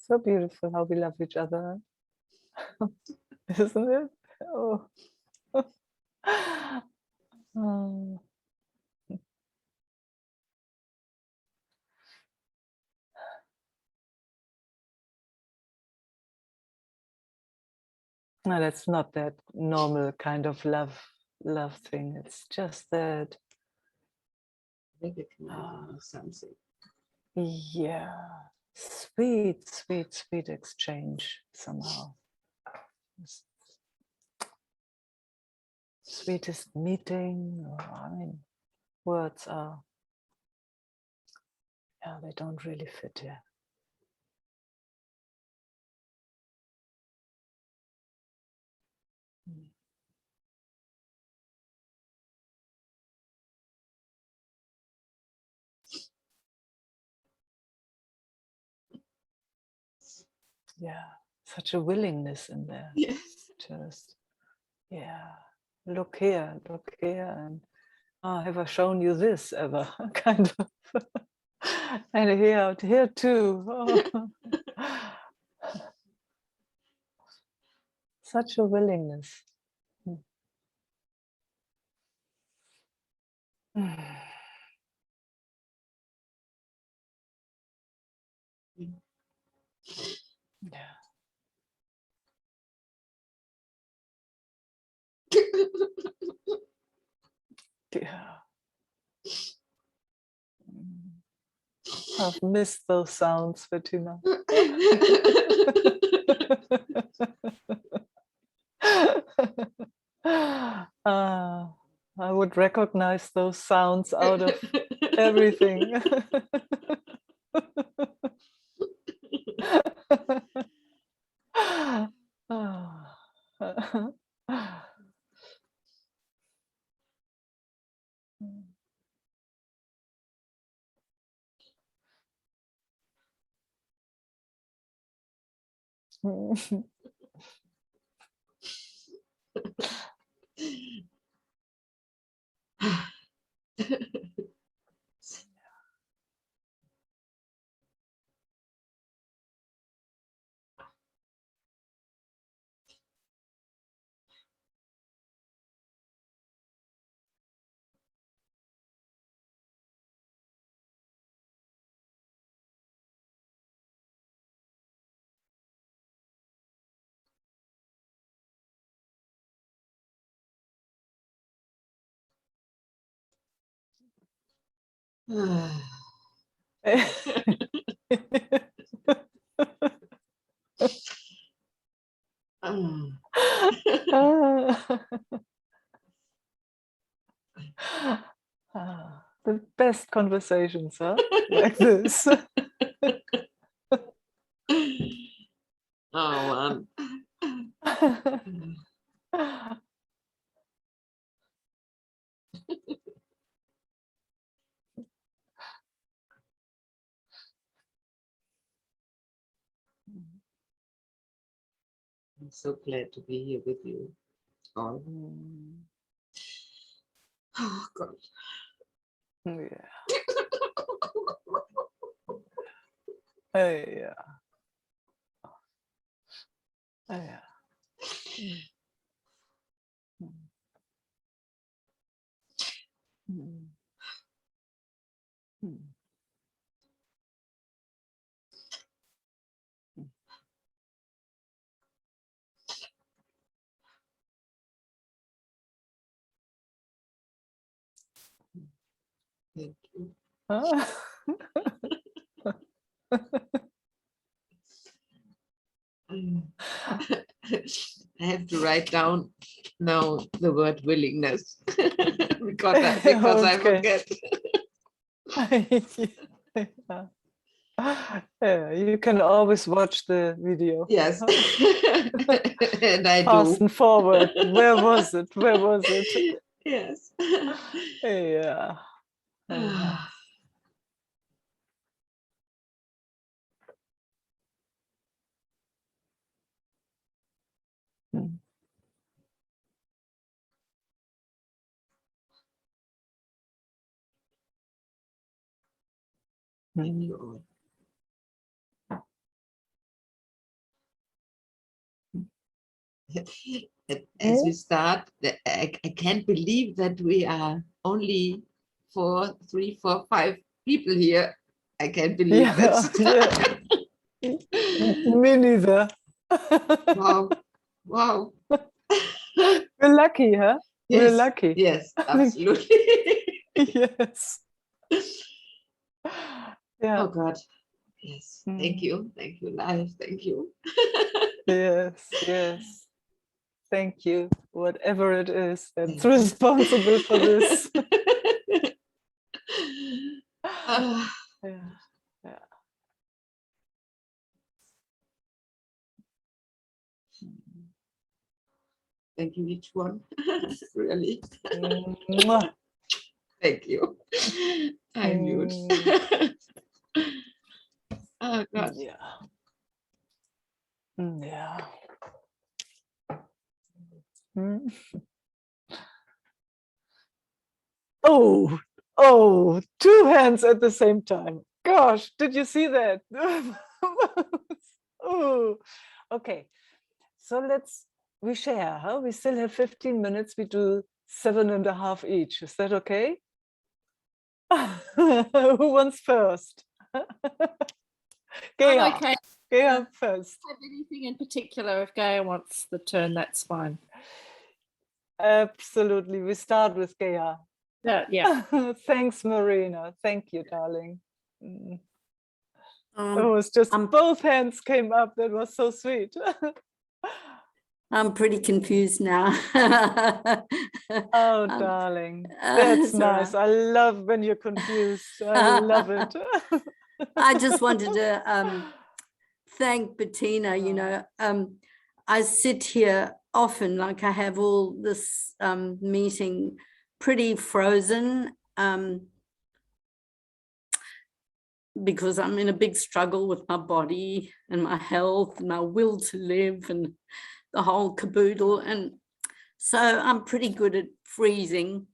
So beautiful how we love each other, isn't it? Oh. Oh. No, that's not that normal kind of love thing. It's just that, I think it can be something. yeah, sweet, sweet, sweet exchange somehow. Sweetest meeting, or, I mean, words are, yeah, they don't really fit here. Yeah, such a willingness in there. Yes. Just, yeah, look here, and have I shown you this ever? Kind of. And here too. Oh. Such a willingness. Yeah. Yeah. I've missed those sounds, Bettina. I would recognize those sounds out of everything. The best conversations, huh? Like this. Oh man. I'm so glad to be here with you all. Oh God. Yeah. Hey, yeah. Oh, yeah. Thank you. I have to write down now the word willingness because I forget. Yeah. Yeah, you can always watch the video. Yes. And I Fast do. and forward. Where was it? Where was it? Yes. Yeah. Yeah. Mm. Thank you all. as we start, I can't believe that we are only 4, 3, 4, 5 people here. I can't believe Yeah, that. me neither. Wow, wow. We're lucky, huh? We're Yes, lucky. yes, absolutely. Yes. Yeah. Oh God. Yes, thank Mm. you, live, thank you. Yes, yes. Thank you, whatever it is that's Thank you. responsible for this. Ah, Yeah, yeah. thank you, each one. Really, Mwah. thank you. I'm mute. Oh God. Yeah. Yeah. Mm. Oh, oh, 2 hands at the same time. Gosh, did you see that? Oh, okay. So we share, huh? We still have 15 minutes. We do 7.5 each. Is that okay? Who wants first? Gaia. Okay. Gaia first. Have anything in particular? If Gaia wants the turn, that's fine. Absolutely. We start with Gaia. Yeah. Thanks, Marina. Thank you, darling. Mm. It Um, was just I'm- both hands came up. That was so sweet. I'm pretty confused now. Oh, Um, darling. That's it's all nice. right. I love when you're confused. I love it. I just wanted to thank Bettina. You know, I sit here often, like I have all this meeting pretty frozen because I'm in a big struggle with my body and my health and my will to live and the whole caboodle. And so I'm pretty good at freezing.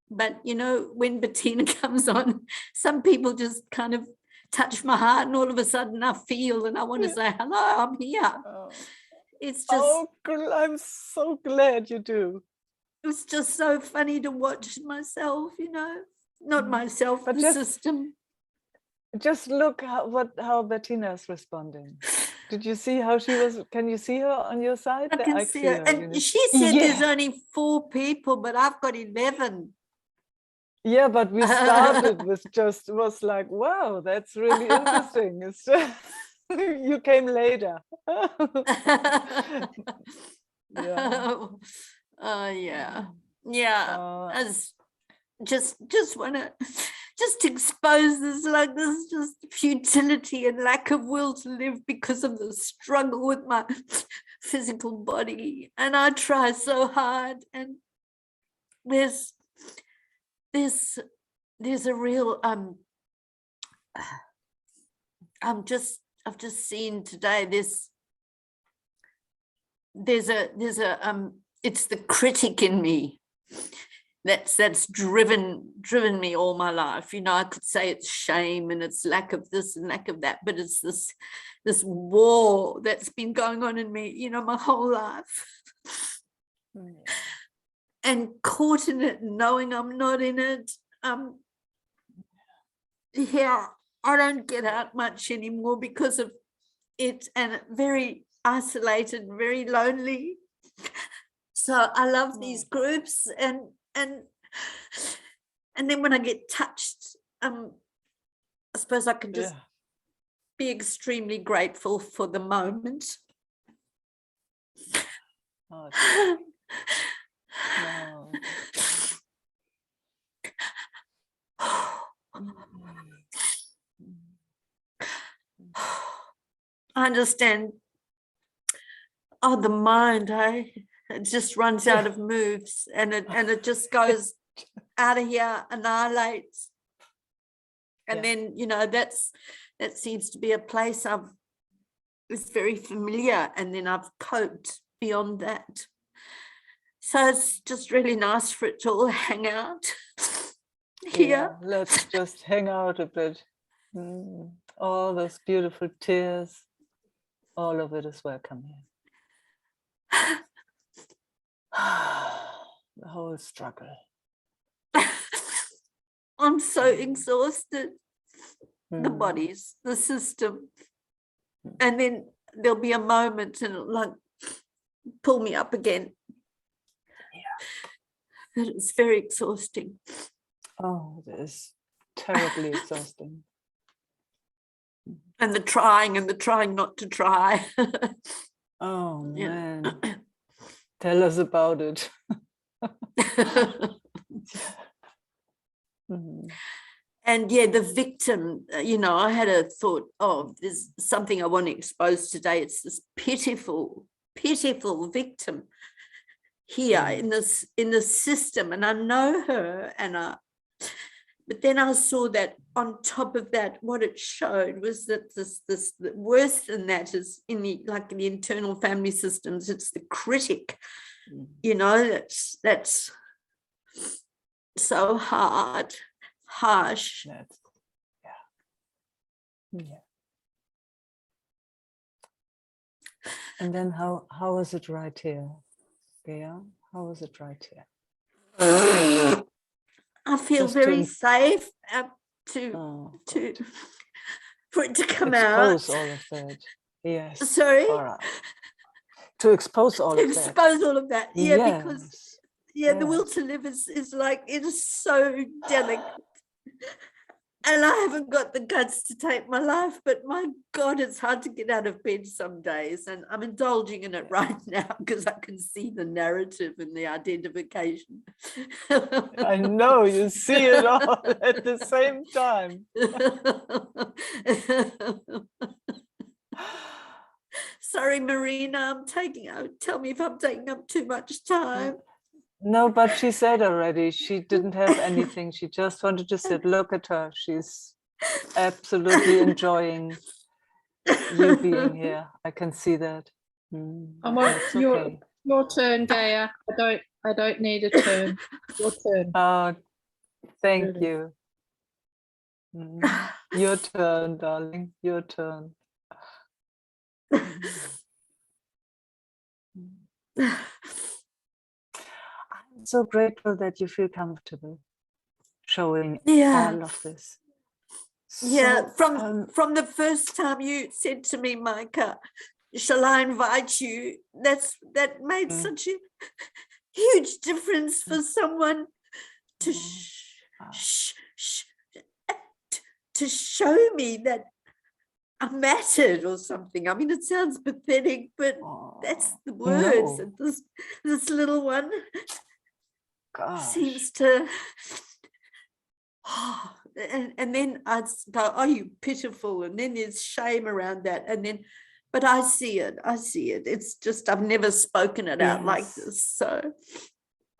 But, you know, when Bettina comes on, some people just kind of touch my heart and all of a sudden I feel and I want to say, hello, I'm here. Oh. It's just, I'm so glad you do. it's just so funny to watch myself, you know, not myself, But the system. Just look how Bettina is responding. Did you see how she was? Can you see her on your side? I can see her. you And know. she said there's Yeah. only 4 people, but I've got 11. Yeah, but we started with just was like, wow, that's really interesting. It's just, you came later. Yeah. Oh yeah, yeah. As just want to just expose this, like this, just futility and lack of will to live because of the struggle with my physical body, and I try so hard, and there's a real I've just seen today there's a it's the critic in me that's driven me all my life. You know, I could say it's shame and it's lack of this and lack of that, but it's this war that's been going on in me, you know, my whole life. And caught in it, knowing I'm not in it. Yeah, I don't get out much anymore because of it, and very isolated, very lonely. So I love these groups, and then when I get touched, I suppose I can just be extremely grateful for the moment. Oh, no. I understand. Oh, the mind, it just runs out of moves, and it just goes out of here, annihilates. And then, you know, that seems to be a place it's very familiar, and then I've coped beyond that. So it's just really nice for it to all hang out here. Yeah, let's just hang out a bit. All those beautiful tears, all of it is welcome here. whole struggle. I'm so exhausted. The Mm. bodies, the system. And then there'll be a moment and it'll like pull me up again. Yeah. And it's very exhausting. Oh, it is terribly exhausting. And the trying not to try. Oh Yeah. man. Tell us about it. Mm. And yeah, the victim, you know, I had a thought, oh, there's something I want to expose today. It's this pitiful, pitiful victim here in the system. And I know her, but then I saw that on top of that, what it showed was that this worse than that is in the internal family systems, it's the critic, you know, that's so hard, harsh. That's, yeah. And then how is it right here? Yeah, how is it right here? I feel Just very to- safe Oh, for it to come out. expose all of that. Yes. Sorry? All right. To expose all of that. Expose all of that. Yeah, Yes. because the will to live is like, it is so delicate. And I haven't got the guts to take my life, but my God, it's hard to get out of bed some days. And I'm indulging in it right now because I can see the narrative and the identification. I know, you see it all at the same time. Sorry, Marina, tell me if I'm taking up too much time. No, but she said already, she didn't have anything. She just wanted to sit. Look at her. She's absolutely enjoying you being here. I can see that. It's okay. Your turn, Gaia. I don't need a turn. Your turn. Oh, thank you. Your turn, darling. Your turn. I'm so grateful that you feel comfortable showing all of this. Yeah, So, from the first time you said to me, Micah, shall I invite you? That made such a huge difference for someone to to show me that I mattered or something. I mean, it sounds pathetic, but that's the words. No. And this little one seems gosh. to. And then I'd go, oh, you pitiful. And then there's shame around that. And then, but I see it. It's just, I've never spoken it out like this. So.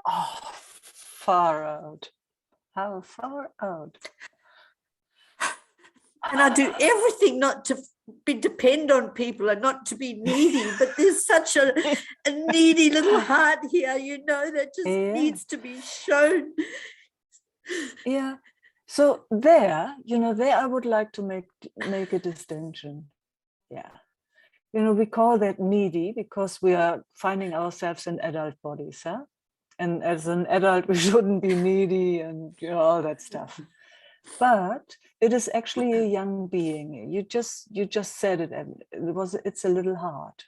Oh, far out. How far out. And I do everything not to depend on people and not to be needy, but there's such a needy little heart here, you know, that just needs to be shown. Yeah. So there, there I would like to make a distinction. Yeah. We call that needy because we are finding ourselves in adult bodies, huh? And as an adult, we shouldn't be needy and all that stuff. But it is actually a young being. You just said it, and it's a little heart.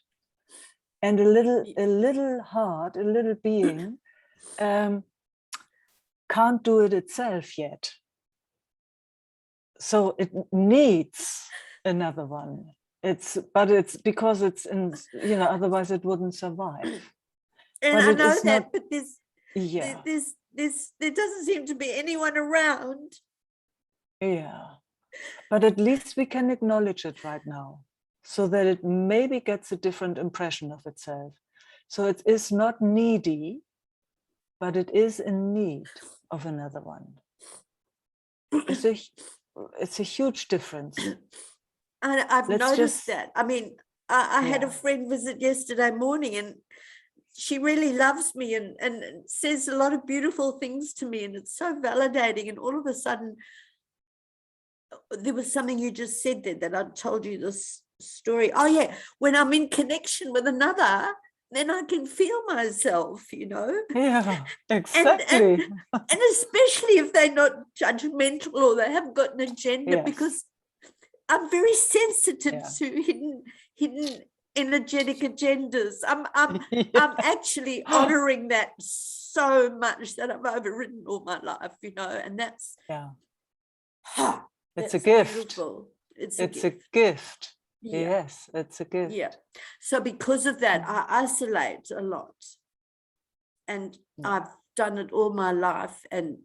And a little heart, a little being can't do it itself yet. So it needs another one. It's because it's in, otherwise it wouldn't survive. And but I know that, not, but there doesn't seem to be anyone around. Yeah, but at least we can acknowledge it right now, so that it maybe gets a different impression of itself. So it is not needy, but it is in need of another one. It's a huge difference. And I've noticed that. I mean, I had a friend visit yesterday morning, and she really loves me and says a lot of beautiful things to me, and it's so validating. And all of a sudden, there was something you just said there that I told you this story. Oh yeah, when I'm in connection with another, then I can feel myself, you know. Yeah, exactly. And especially if they're not judgmental or they haven't got an agenda, Yes. because I'm very sensitive Yeah. to hidden energetic agendas. I'm Yeah. actually honoring that so much that I've overridden all my life, you know, and that's Yeah. that's It's a gift. beautiful. It's It's a a gift. Yeah. Yes, it's a gift. Yeah. So because of that, I isolate a lot. And I've done it all my life. And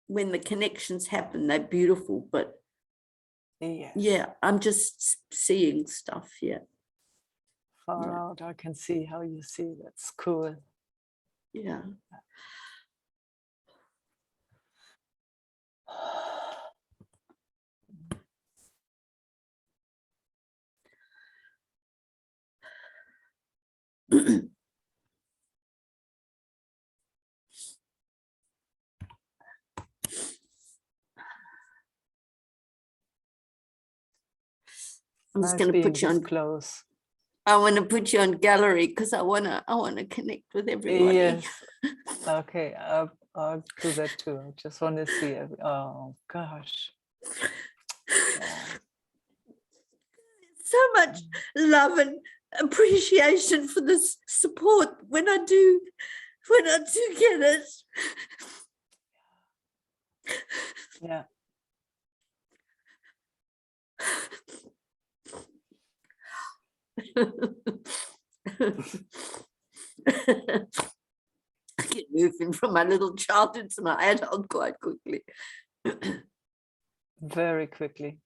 when the connections happen, they're beautiful. But Yes. yeah, I'm just seeing stuff. Yeah. Far out. I can see how you see. That's cool. Yeah. I'm just Nice going to being put you this on. close. I want to put you on gallery because I want to connect with everybody. Yes. Okay. I'll do that too. I just want to see it. Oh gosh. So much love and appreciation for this support when I do get it. Yeah. I get moving from my little child into my adult quite quickly. Very quickly.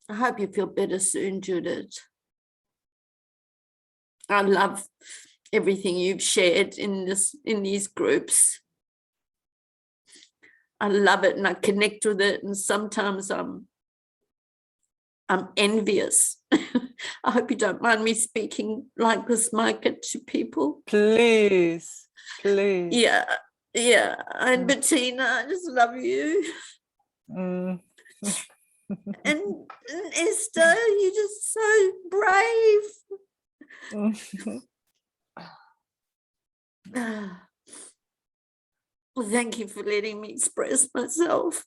I hope you feel better soon, Judith. I love everything you've shared in these groups. I love it and I connect with it, and sometimes I'm envious. I hope you don't mind me speaking like this, Meike, to people. Please, please. Yeah, yeah. And Bettina, I just love you. Mm. And Esther, you're just so brave. Well, thank you for letting me express myself.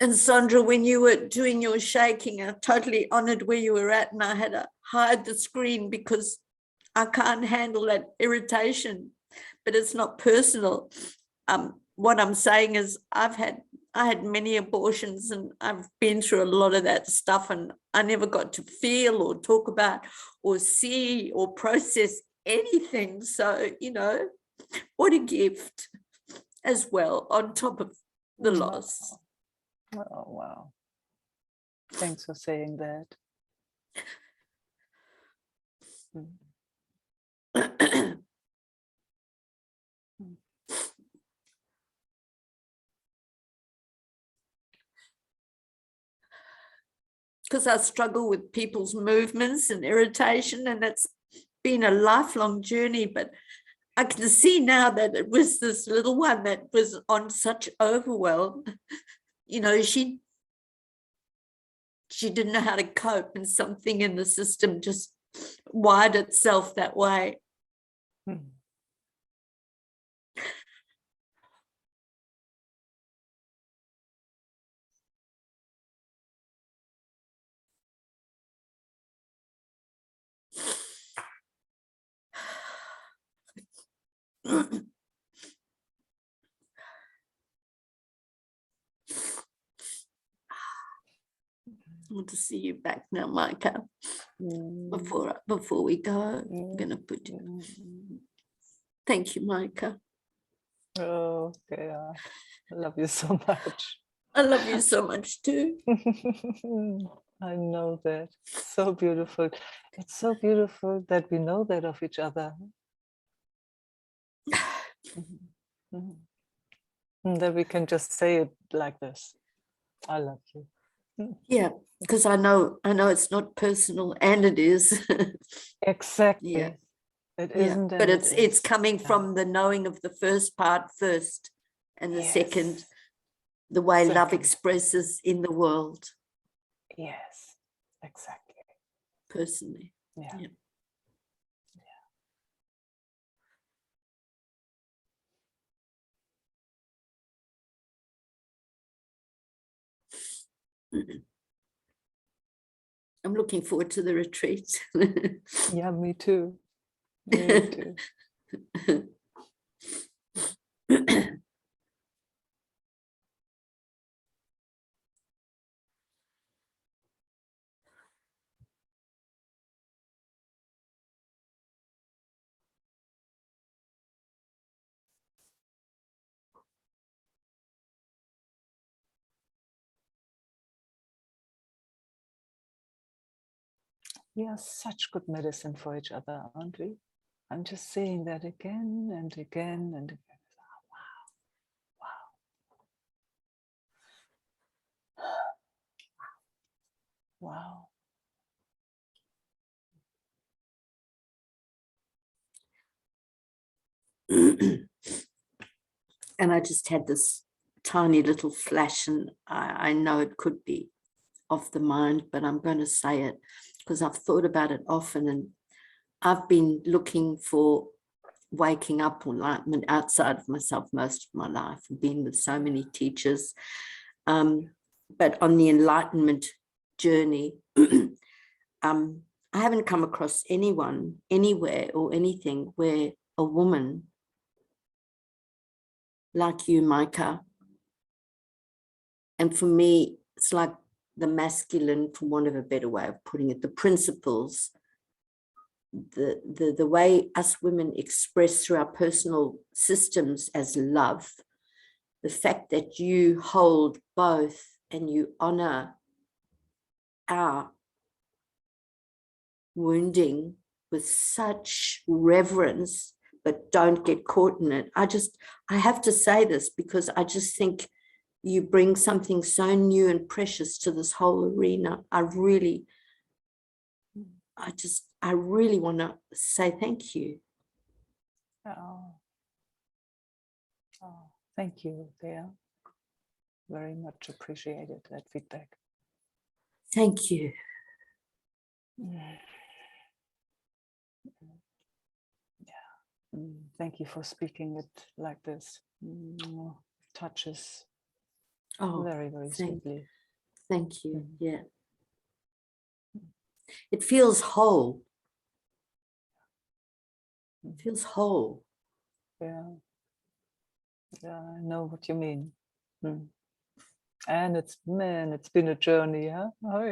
And Sandra, when you were doing your shaking, I totally honored where you were at, and I had to hide the screen because I can't handle that irritation, but it's not personal. What I'm saying is I had many abortions and I've been through a lot of that stuff, and I never got to feel or talk about or see or process anything. So, you know, what a gift as well on top of the loss. Oh, wow. Thanks for saying that. Because I struggle with people's movements and irritation, and it's been a lifelong journey, but I can see now that it was this little one that was on such overwhelm. You know, she didn't know how to cope, and something in the system just wired itself that way. I want to see you back now, Meike. Before we go, I'm going to put you. Thank you, Meike. Oh, yeah. I love you so much. I love you so much too. I know that. So beautiful. It's so beautiful that we know that of each other. Mhm. And then we can just say it like this. I love you. Yeah, because I know it's not personal, and it is. Exactly. Yeah. It Yeah, isn't, but and it it's is. coming Yeah. from the knowing of the first part first, and the second, Yes. the way love Second. expresses in the world Yes, exactly. personally. Yeah. Yeah. I'm looking forward to the retreat. Yeah, me too. Me too. We are such good medicine for each other, aren't we? I'm just saying that again and again and again. Oh, wow. Wow. And I just had this tiny little flash, and I know it could be off the mind, but I'm going to say it because I've thought about it often, and I've been looking for waking up or enlightenment outside of myself most of my life. I've been with so many teachers, but on the enlightenment journey, I haven't come across anyone, anywhere or anything where a woman like you, Micah, and for me, it's like the masculine, for want of a better way of putting it, the principles, the way us women express through our personal systems as love, the fact that you hold both and you honor our wounding with such reverence, but don't get caught in it. I have to say this because I just think you bring something so new and precious to this whole arena. I really want to say thank you. Oh. Oh, thank you, dear. Very much appreciated that feedback. Thank you. Yeah. Thank you for speaking it like this. Touches very, very sweetly. Thank you. Yeah. It feels whole. It feels whole. Yeah. Yeah, I know what you mean. And it's been a journey, huh? Oh,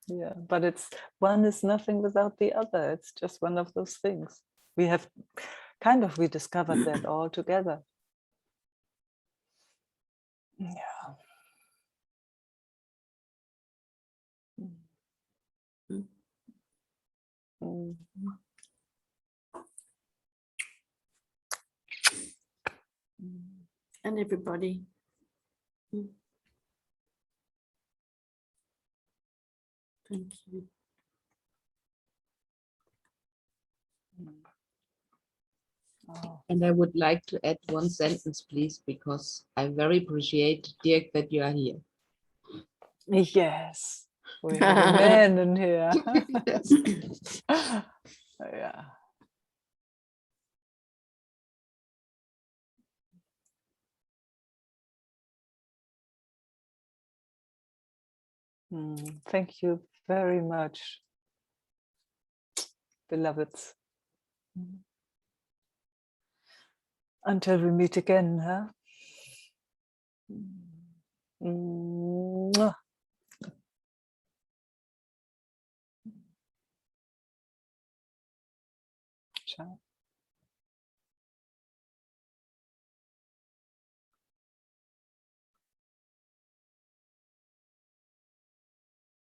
yeah. But it's one is nothing without the other. It's just one of those things. We have we discovered that all together. Yeah. And everybody. Thank you. Oh. And I would like to add one sentence, please, because I very appreciate, Dirk, that you are here. Yes, we have a man in here. Yeah. Thank you very much, beloveds. Until we meet again, huh? Mwah. Ciao.